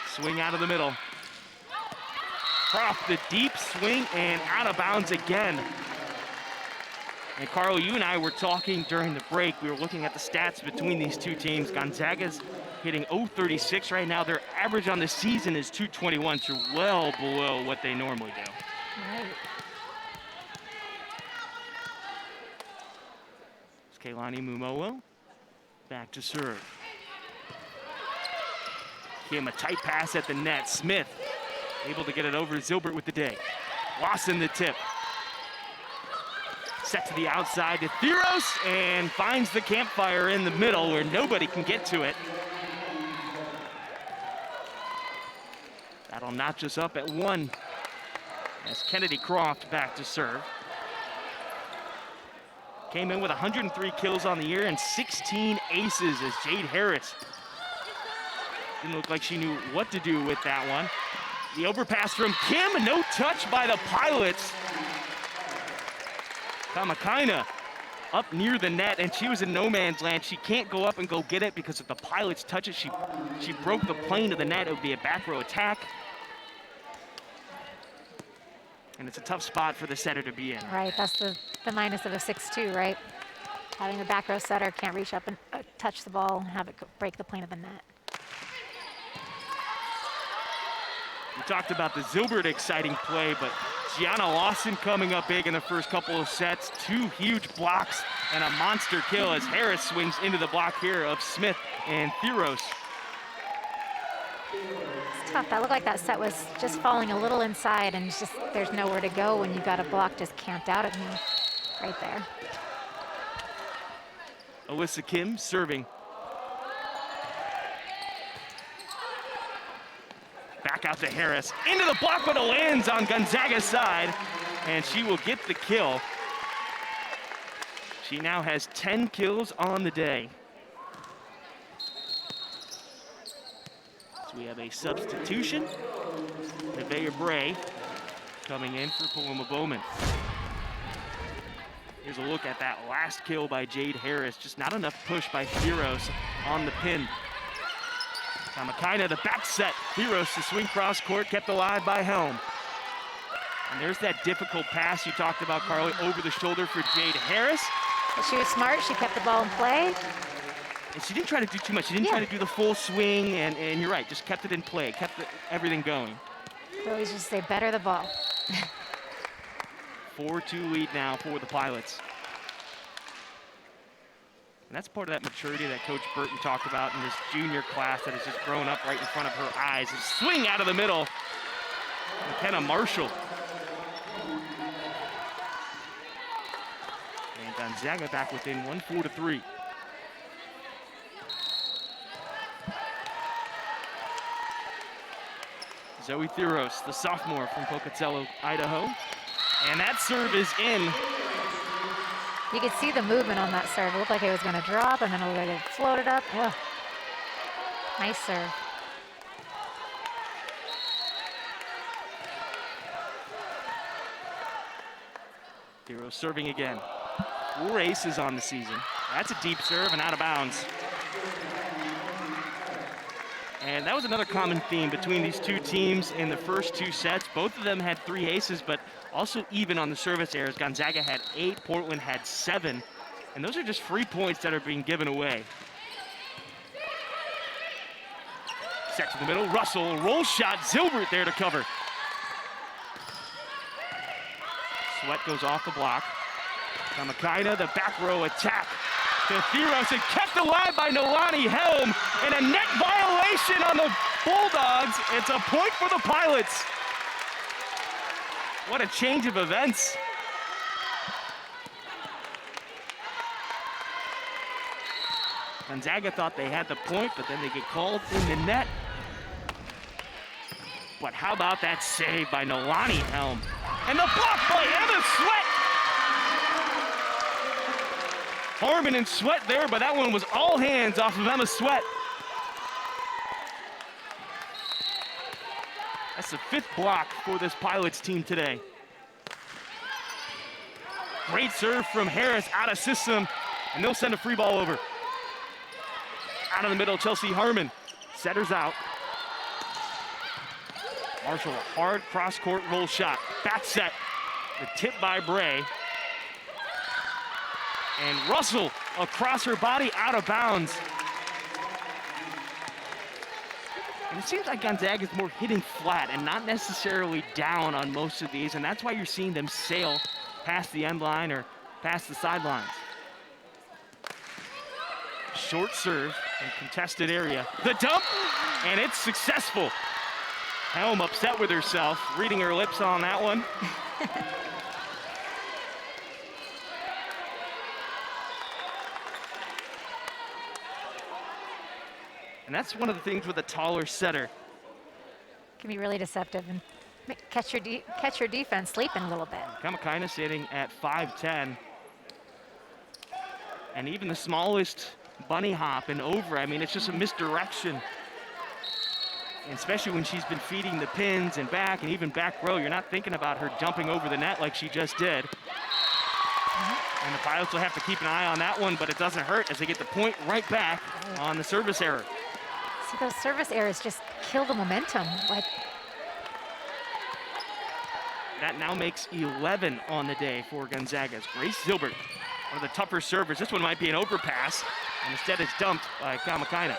swing out of the middle. Croft, the deep swing, and out of bounds again. And Carl, you and I were talking during the break. We were looking at the stats between these two teams. Gonzaga's hitting .036 right now. Their average on the season is .221, so well below what they normally do.
Right.
It's Kaylani Mumowo back to serve. Kim, a tight pass at the net. Smith able to get it over to Zilbert with the day. Lawson the tip. Set to the outside to Theros and finds the campfire in the middle where nobody can get to it. That'll notch us up at 1 as Kennedy Croft back to serve. Came in with 103 kills on the year and 16 aces as Jade Harris didn't look like she knew what to do with that one. The overpass from Kim, no touch by the Pilots. Mckenna up near the net, and she was in no man's land. She can't go up and go get it because if the Pilots touch it, she broke the plane of the net. It would be a back row attack. And it's a tough spot for the setter to be in.
Right, that's the minus of a 6-2, right? Having a back row setter can't reach up and touch the ball and have it break the plane of the net.
We talked about the Zilbert exciting play, but Gianna Lawson coming up big in the first couple of sets. 2 huge blocks and a monster kill as Harris swings into the block here of Smith and Theros.
It's tough. That looked like that set was just falling a little inside and just there's nowhere to go when you've got a block just camped out at me right there.
Alyssa Kim serving. Back out to Harris, into the block, but it lands on Gonzaga's side, and she will get the kill. She now has 10 kills on the day. So we have a substitution. Nevaeh Bray coming in for Paloma Bowman. Here's a look at that last kill by Jade Harris. Just not enough push by Theros on the pin. Mckenna, the back set. Theros to swing cross court, kept alive by Helm. And there's that difficult pass you talked about, Carly, over the shoulder for Jade Harris.
She was smart. She kept the ball in play.
And she didn't try to do too much. She didn't try to do the full swing, and you're right, just kept it in play, kept everything going.
We always just say, better the ball.
4-2 lead now for the Pilots. And that's part of that maturity that Coach Burton talked about in this junior class that has just grown up right in front of her eyes. A swing out of the middle. Mckenna Marshall. And Gonzaga back within 1, 4-3. Zoe Theros, the sophomore from Pocatello, Idaho. And that serve is in.
You could see the movement on that serve. It looked like it was going to drop, and then it looked like it floated up. Ugh. Nice serve.
Theros serving again. 4 aces on the season. That's a deep serve and out of bounds. And that was another common theme between these two teams in the first two sets. Both of them had 3 aces, but also even on the service errors. Gonzaga had 8, Portland had 7. And those are just free points that are being given away. Set to the middle, Russell, roll shot, Zilbert there to cover. Sweat goes off the block. Mckenna, the back row attack to Theros, and kept alive by Nolani Helm, and a net violation on the Bulldogs. It's a point for the Pilots. What a change of events. Gonzaga thought they had the point, but then they get called in the net. But how about that save by Nolani Helm? And the block by Emma Sweat. Harmon and Sweat there, but that one was all hands off of Emma Sweat. That's the 5th block for this Pilots team today. Great serve from Harris out of system, and they'll send a free ball over. Out of the middle, Chelsea Harmon. Setters out. Marshall, a hard cross-court roll shot. Back set. The tip by Bray. And Russell across her body, out of bounds. And it seems like Gonzaga is more hitting flat and not necessarily down on most of these, and that's why you're seeing them sail past the end line or past the sidelines. Short serve in contested area. The dump, and it's successful. Helm upset with herself, reading her lips on that one. And that's one of the things with a taller setter.
Can be really deceptive and catch your defense sleeping a little bit.
Mckenna sitting at 5'10". And even the smallest bunny hop and over, I mean, it's just a misdirection. And especially when she's been feeding the pins and back and even back row, you're not thinking about her jumping over the net like she just did. And the Pilots will have to keep an eye on that one, but it doesn't hurt as they get the point right back on the service error.
See, those service errors just kill the momentum. Like,
that now makes 11 on the day for Gonzaga's. Grace Zilbert, one of the tougher servers. This one might be an overpass, and instead it's dumped by Mckenna.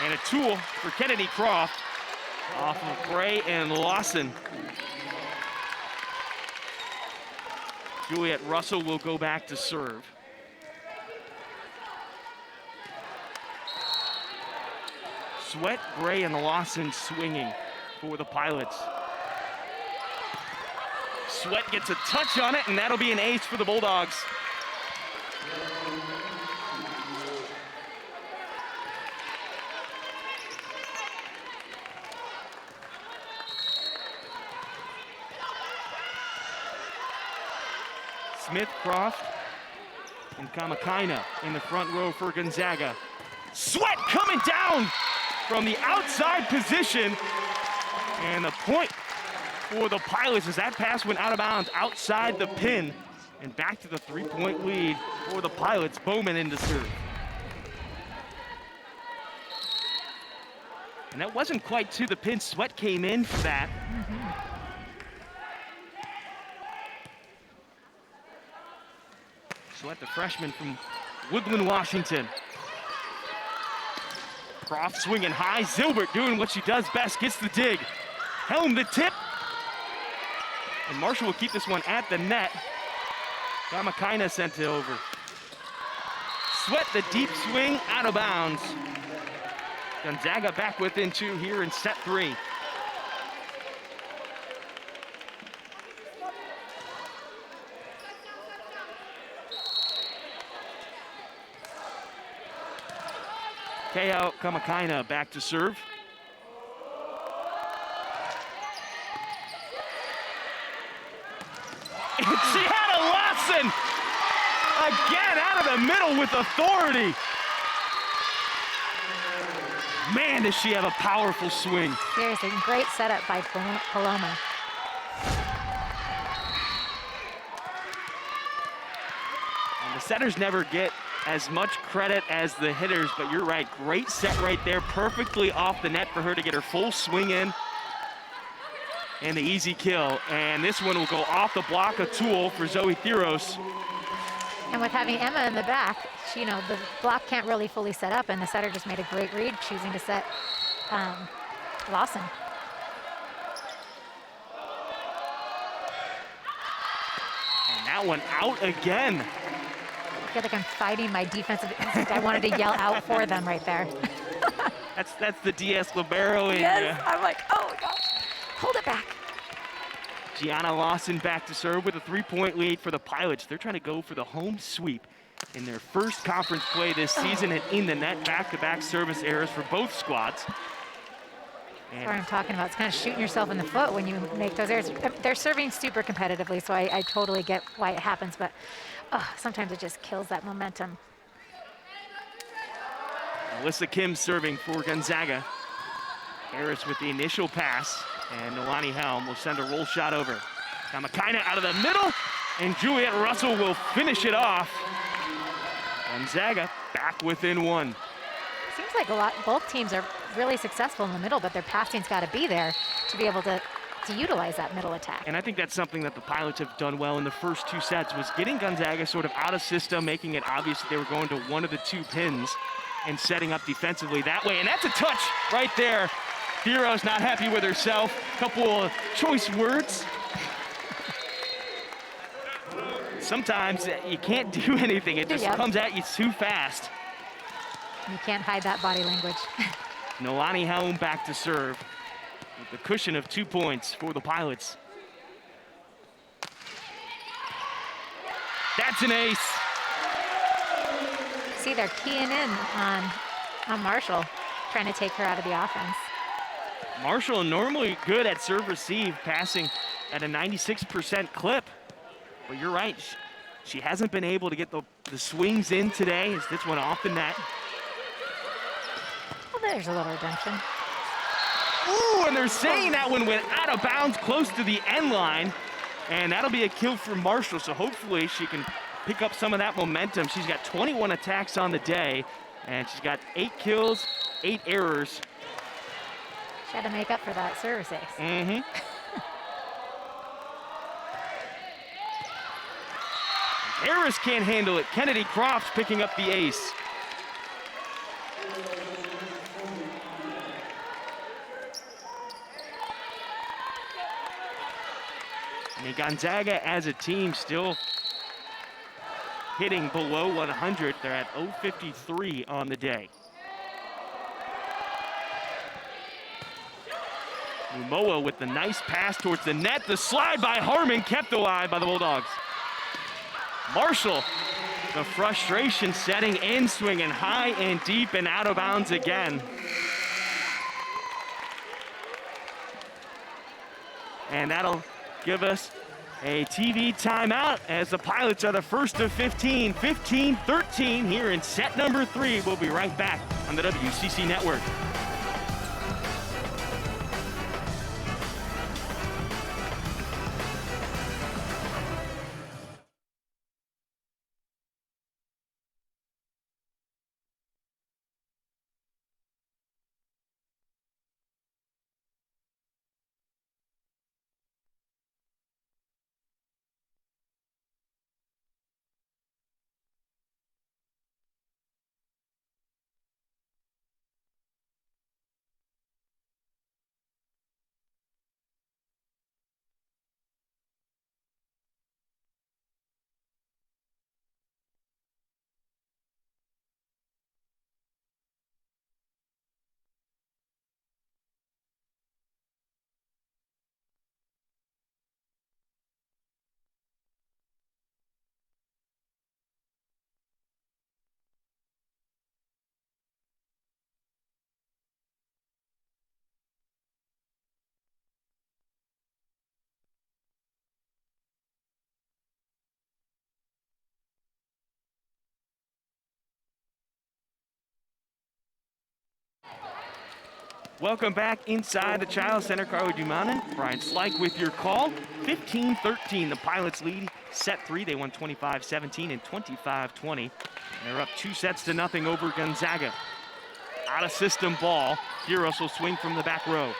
And a tool for Kennedy Croft off of Bray and Lawson. Juliet Russell will go back to serve. Sweat, Bray, and Lawson swinging for the Pilots. Sweat gets a touch on it, and that'll be an ace for the Bulldogs. Smith, Croft, and Mckenna in the front row for Gonzaga. Sweat coming down from the outside position. And the point for the Pilots as that pass went out of bounds outside the pin. And back to the 3-point lead for the Pilots. Bowman in to serve. And that wasn't quite to the pin. Sweat came in for that. Sweat, the freshman from Woodland, Washington. Croft swinging high. Zilbert doing what she does best, gets the dig. Helm the tip. And Marshall will keep this one at the net. Mckenna sent it over. Sweat, the deep swing, out of bounds. Gonzaga back within 2 here in set 3. Keo Mckenna back to serve. And she had a Lawson again out of the middle with authority. Man, does she have a powerful swing.
Seriously, great setup by Paloma.
And the setters never get as much credit as the hitters, but you're right, great set right there, perfectly off the net for her to get her full swing in. And the easy kill, and this one will go off the block, a tool for Zoe Theros.
And with having Emma in the back, she, the block can't really fully set up, and the setter just made a great read, choosing to set Lawson.
And that one out again.
I feel like I'm fighting my defensive instinct. I wanted to yell out for them right there.
That's the DS libero.
Yes, I'm like, oh my gosh, hold it back.
Gianna Lawson back to serve with a 3-point lead for the Pilots. They're trying to go for the home sweep in their first conference play this season, and in the net, back-to-back service errors for both squads.
That's what I'm talking about. It's kind of shooting yourself in the foot when you make those errors. They're serving super competitively, so I totally get why it happens, but sometimes it just kills that momentum.
Alyssa Kim serving for Gonzaga. Harris with the initial pass, and Nolani Helm will send a roll shot over. Now Mckenna out of the middle, and Juliet Russell will finish it off. Gonzaga back within one.
Seems like both teams are really successful in the middle, but their passing's got to be there to be able to utilize that middle attack.
And I think that's something that the Pilots have done well in the first two sets, was getting Gonzaga sort of out of system, making it obvious that they were going to one of the two pins and setting up defensively that way. And that's a touch right there. Thero's not happy with herself. Couple of choice words. Sometimes you can't do anything. It just comes at you too fast.
You can't hide that body language.
Nolani Helm back to serve with the cushion of 2 points for the Pilots. That's an ace.
See, they're keying in on Marshall, trying to take her out of the offense.
Marshall normally good at serve receive, passing at a 96% clip. But you're right, she hasn't been able to get the swings in today as this one off the net.
Well, there's a little redemption.
Ooh, and they're saying that one went out of bounds close to the end line. And that'll be a kill for Marshall, so hopefully she can pick up some of that momentum. She's got 21 attacks on the day, and she's got 8 kills, 8 errors.
She had to make up for that service ace.
Mm-hmm. Harris can't handle it. Kennedy Croft picking up the ace. And Gonzaga as a team still hitting below 100. They're at 053 on the day. Umoa with the nice pass towards the net. The slide by Harmon kept alive by the Bulldogs. Marshall, the frustration setting in, swinging high and deep and out of bounds again. And that'll give us a TV timeout as the Pilots are the first of 15, 15-13 here in set number 3. We'll be right back on the WCC Network. Welcome back inside the Child Center. Carly Dumanin, Brian Slyke with your call. 15-13, the Pilots lead set 3, they won 25-17 and 25-20. They're up 2-0 over Gonzaga. Out of system ball. Harris will swing from the back row.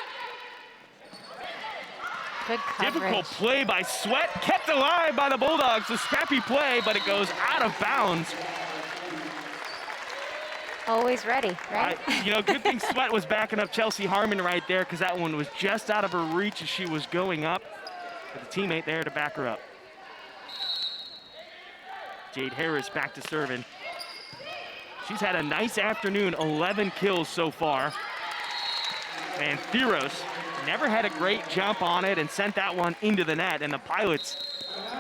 Good coverage.
Difficult play by Sweat, kept alive by the Bulldogs. A scrappy play, but it goes out of bounds.
Always ready, right?
Good thing Sweat was backing up Chelsea Harmon right there, because that one was just out of her reach as she was going up. With a teammate there to back her up. Jade Harris back to serving. She's had a nice afternoon, 11 kills so far. And Theros never had a great jump on it and sent that one into the net. And the Pilots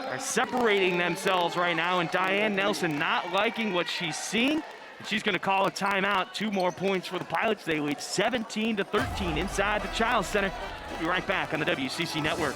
are separating themselves right now. And Diane Nelson not liking what she's seeing. And she's going to call a timeout. 2 more points for the Pilots. They lead 17-13 inside the Child Center. We'll be right back on the WCC Network.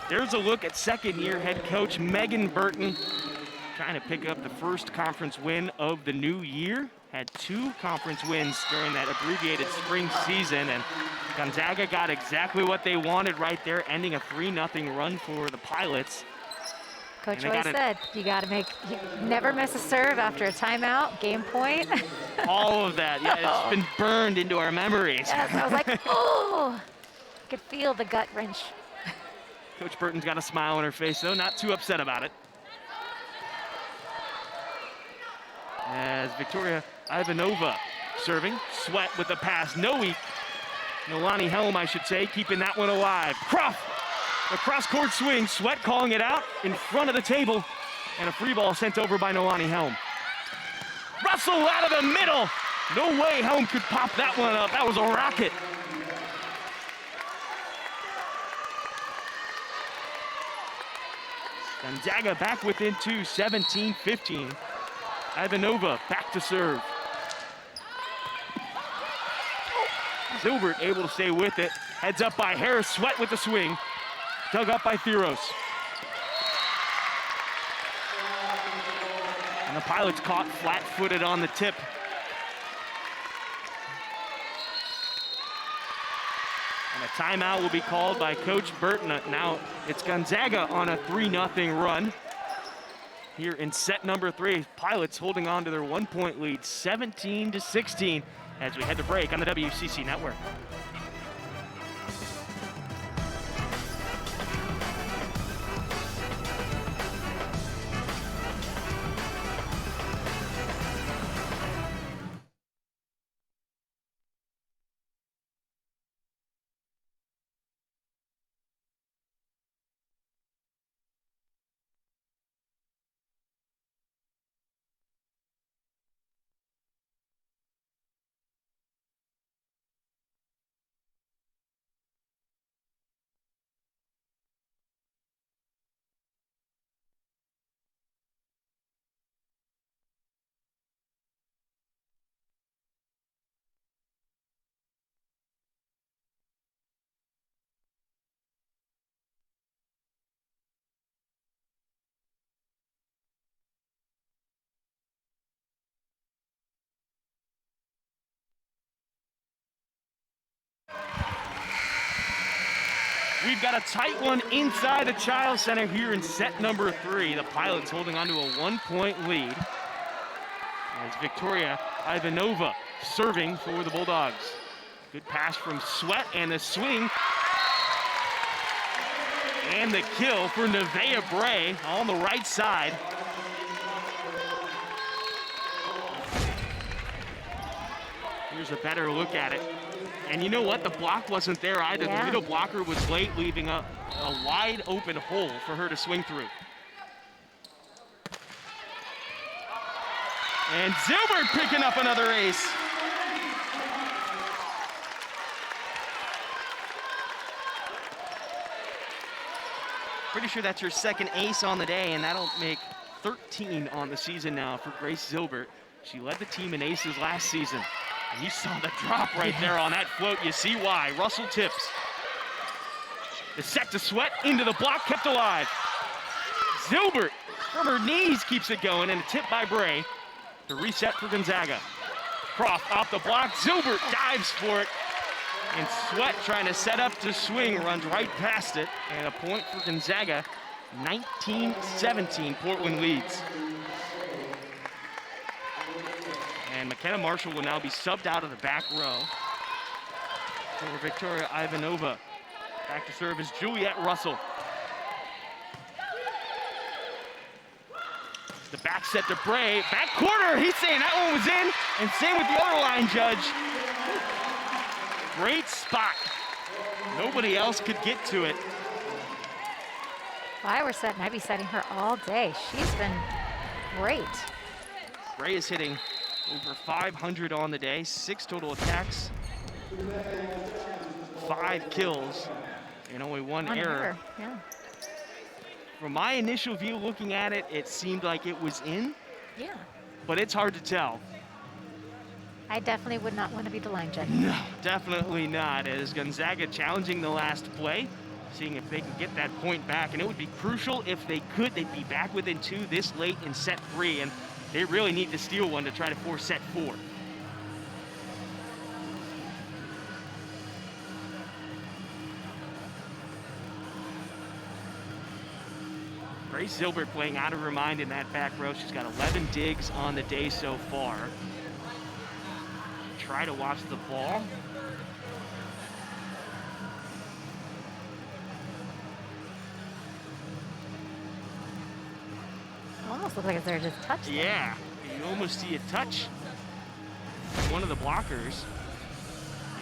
There's a look at second-year head coach Megan Burton, trying to pick up the first conference win of the new year. Had 2 conference wins during that abbreviated spring season, and Gonzaga got exactly what they wanted right there, ending a 3-0 run for the Pilots.
Coach always said, you never miss a serve after a timeout, game point.
All of that, yeah, it's been burned into our memories.
Yes, I was like, oh, I could feel the gut wrench.
Coach Burton's got a smile on her face, though, not too upset about it. As Victoria Ivanova serving, Sweat with the pass. Nolani Helm, I should say, keeping that one alive. Croft, the cross-court swing. Sweat calling it out in front of the table. And a free ball sent over by Nolani Helm. Russell out of the middle. No way Helm could pop that one up. That was a rocket. Gonzaga back within 2, 17-15. Ivanova back to serve. Silbert able to stay with it. Heads up by Harris. Sweat with the swing. Dug up by Theros. And the Pilots caught flat-footed on the tip. And a timeout will be called by Coach Burton. Now it's Gonzaga on a 3-0 run. Here in set number 3, Pilots holding on to their 1-point lead, 17-16, as we head to break on the WCC Network. We've got a tight one inside the Child Center here in set number 3. The Pilots holding on to a 1-point lead. As Victoria Ivanova serving for the Bulldogs. Good pass from Sweat and the swing. And the kill for Nevaeh Bray on the right side. Here's a better look at it. And you know what? The block wasn't there either.
Yeah.
The middle blocker was late, leaving a wide open hole for her to swing through. And Zilbert picking up another ace. Pretty sure that's her second ace on the day, and that'll make 13 on the season now for Grace Zilbert. She led the team in aces last season. And you saw the drop right there on that float. You see why. Russell tips. The set to Sweat into the block, kept alive. Zilbert from her knees keeps it going, and a tip by Bray to reset for Gonzaga. Croft off the block. Zilbert dives for it. And Sweat trying to set up to swing, runs right past it. And a point for Gonzaga. 19-17, Portland leads. And Mckenna Marshall will now be subbed out of the back row for Victoria Ivanova. Back to serve is Juliet Russell. The back set to Bray. Back corner, he's saying that one was in. And same with the other line judge. Great spot. Nobody else could get to it.
If I were setting, I'd be setting her all day. She's been great.
Bray is hitting over 500 on the day, 6 total attacks, 5 kills, and only one error.
Yeah.
From my initial view looking at it, it seemed like it was in,
Yeah.
but it's hard to tell.
I definitely would not want to be the line judge.
No, definitely not. As Gonzaga challenging the last play, seeing if they can get that point back, and it would be crucial if they could. They'd be back within 2 this late in set 3, and they really need to steal one to try to force set 4. Grace Zilbert playing out of her mind in that back row. She's got 11 digs on the day so far. Try to watch the ball.
Almost looks like they're just touching.
Yeah, you almost see a touch from one of the blockers.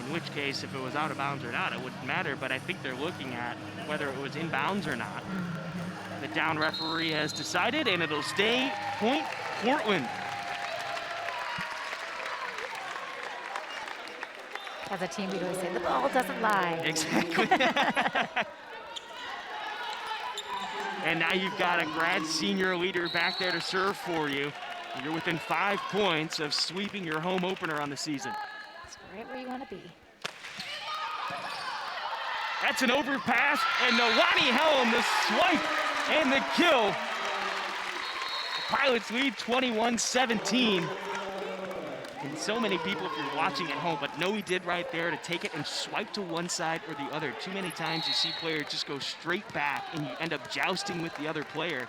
In which case, if it was out of bounds or not, it wouldn't matter. But I think they're looking at whether it was in bounds or not. The down referee has decided, and it'll stay point Portland.
As a team, we always say the ball doesn't lie.
Exactly. And now you've got a grad senior leader back there to serve for you. You're within 5 points of sweeping your home opener on the season.
That's right where you want to be.
That's an overpass, and Nolani Helm, the swipe and the kill. The Pilots lead 21-17. And so many people, if you're watching at home, but Noe did right there to take it and swipe to one side or the other. Too many times you see players just go straight back and you end up jousting with the other player.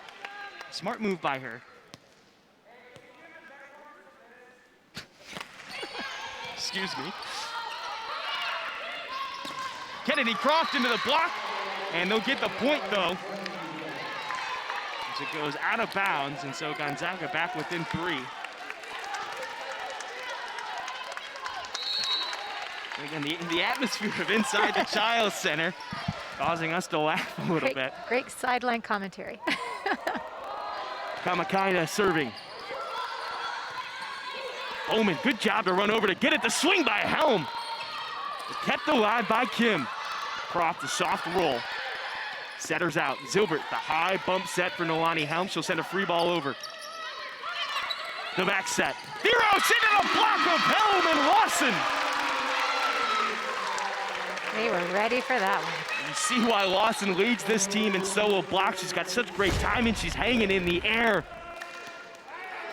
Smart move by her. Excuse me. Kennedy Croft into the block, and they'll get the point though. As it goes out of bounds, and so Gonzaga back within 3. Again, the atmosphere of inside the Child Center causing us to laugh a little bit.
Great sideline commentary.
Kamakaina serving. Bowman, good job to run over to get it. The swing by Helm. Kept alive by Kim. Croft, the soft roll. Setters out. Zilbert, the high bump set for Nolani Helm. She'll send a free ball over. The back set. Theros into the block of Helm and Lawson.
They were ready for that one.
You see why Lawson leads this team in solo blocks. She's got such great timing. She's hanging in the air.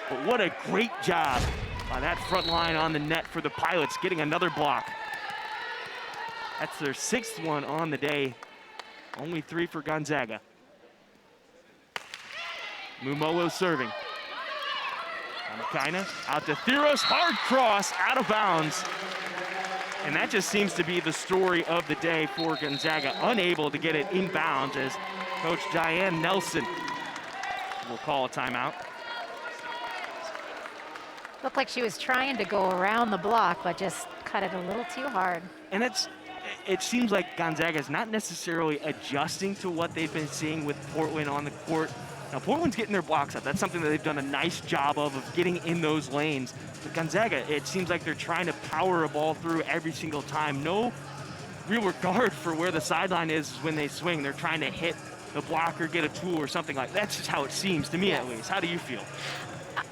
But what a great job by that front line on the net for the Pilots, getting another block. That's their 6th one on the day. Only 3 for Gonzaga. Mumolo serving. Mckenna out to Theros, hard cross, out of bounds. And that just seems to be the story of the day for Gonzaga, unable to get it inbounds as Coach Diane Nelson will call a timeout.
Looked like she was trying to go around the block, but just cut it a little too hard.
And it seems like Gonzaga is not necessarily adjusting to what they've been seeing with Portland on the court. Now, Portland's getting their blocks up. That's something that they've done a nice job of getting in those lanes. But Gonzaga, it seems like they're trying to power a ball through every single time. No real regard for where the sideline is when they swing. They're trying to hit the block or get a tool or something like that. That's just how it seems to me, at least. How do you feel?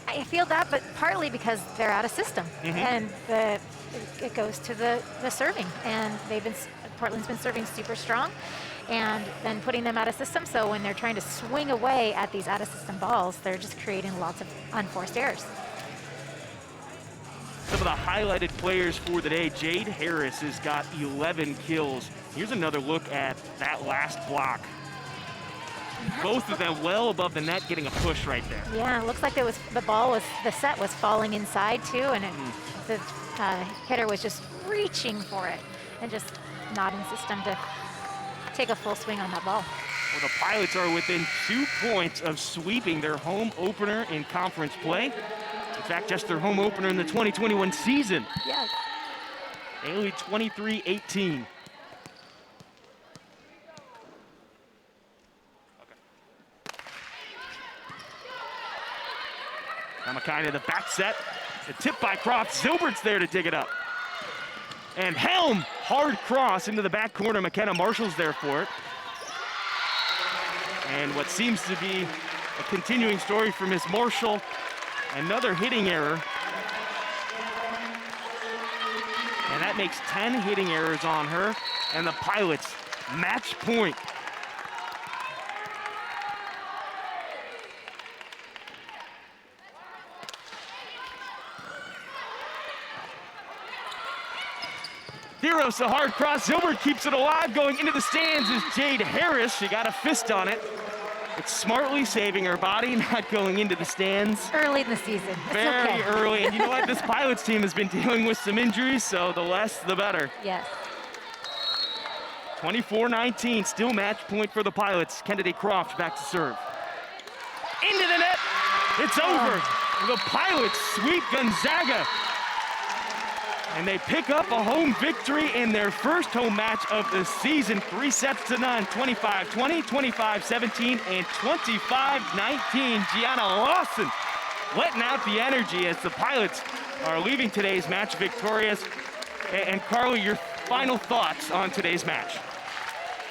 I feel that, but partly because they're out of system. And it goes to the serving. And Portland's been serving super strong, and then putting them out of system. So when they're trying to swing away at these out of system balls, they're just creating lots of unforced errors.
Some of the highlighted players for the day. Jade Harris has got 11 kills. Here's another look at that last block. Both of them well above the net, getting a push right there.
Yeah, it looks like the set was falling inside too, and the hitter was just reaching for it and just not in system to take a full swing on that ball.
Well, the Pilots are within 2 points of sweeping their home opener in conference play. In fact, just their home opener in the 2021 season.
Yes.
They lead 23-18. Now Mckenna, the back set, the tip by Croft. Zilbert's there to dig it up. And Helm, hard cross into the back corner. Mckenna Marshall's there for it. And what seems to be a continuing story for Miss Marshall, another hitting error. And that makes 10 hitting errors on her. And the Pilots match point. Theros, a hard cross. Zilbert keeps it alive. Going into the stands is Jade Harris. She got a fist on it. But smartly saving her body, not going into the stands.
Early in the season. It's
Very
okay.
early. And you know what? This Pilots team has been dealing with some injuries, so the less, the better.
Yes.
24-19, still match point for the Pilots. Kennedy Croft back to serve. Into the net. It's over. The Pilots sweep Gonzaga. And they pick up a home victory in their first home match of the season. 3 sets to none, 25-20, 25-17, and 25-19. Gianna Lawson letting out the energy as the Pilots are leaving today's match victorious. And Carly, your final thoughts on today's match?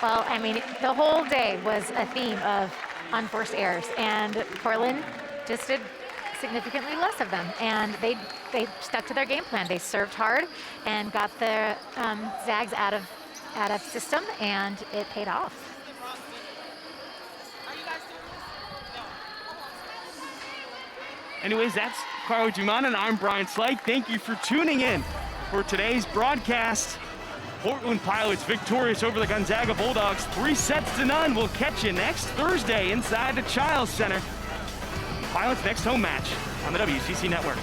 Well, I mean, the whole day was a theme of unforced errors, and Portland just did significantly less of them, and they stuck to their game plan. They served hard and got their Zags out of system, and it paid off.
Anyways, that's Carly Dumont, and I'm Brian Slake. Thank you for tuning in for today's broadcast. Portland Pilots victorious over the Gonzaga Bulldogs, 3 sets to none. We'll catch you next Thursday inside the Chiles Center. Pilots' next home match on the WCC Network.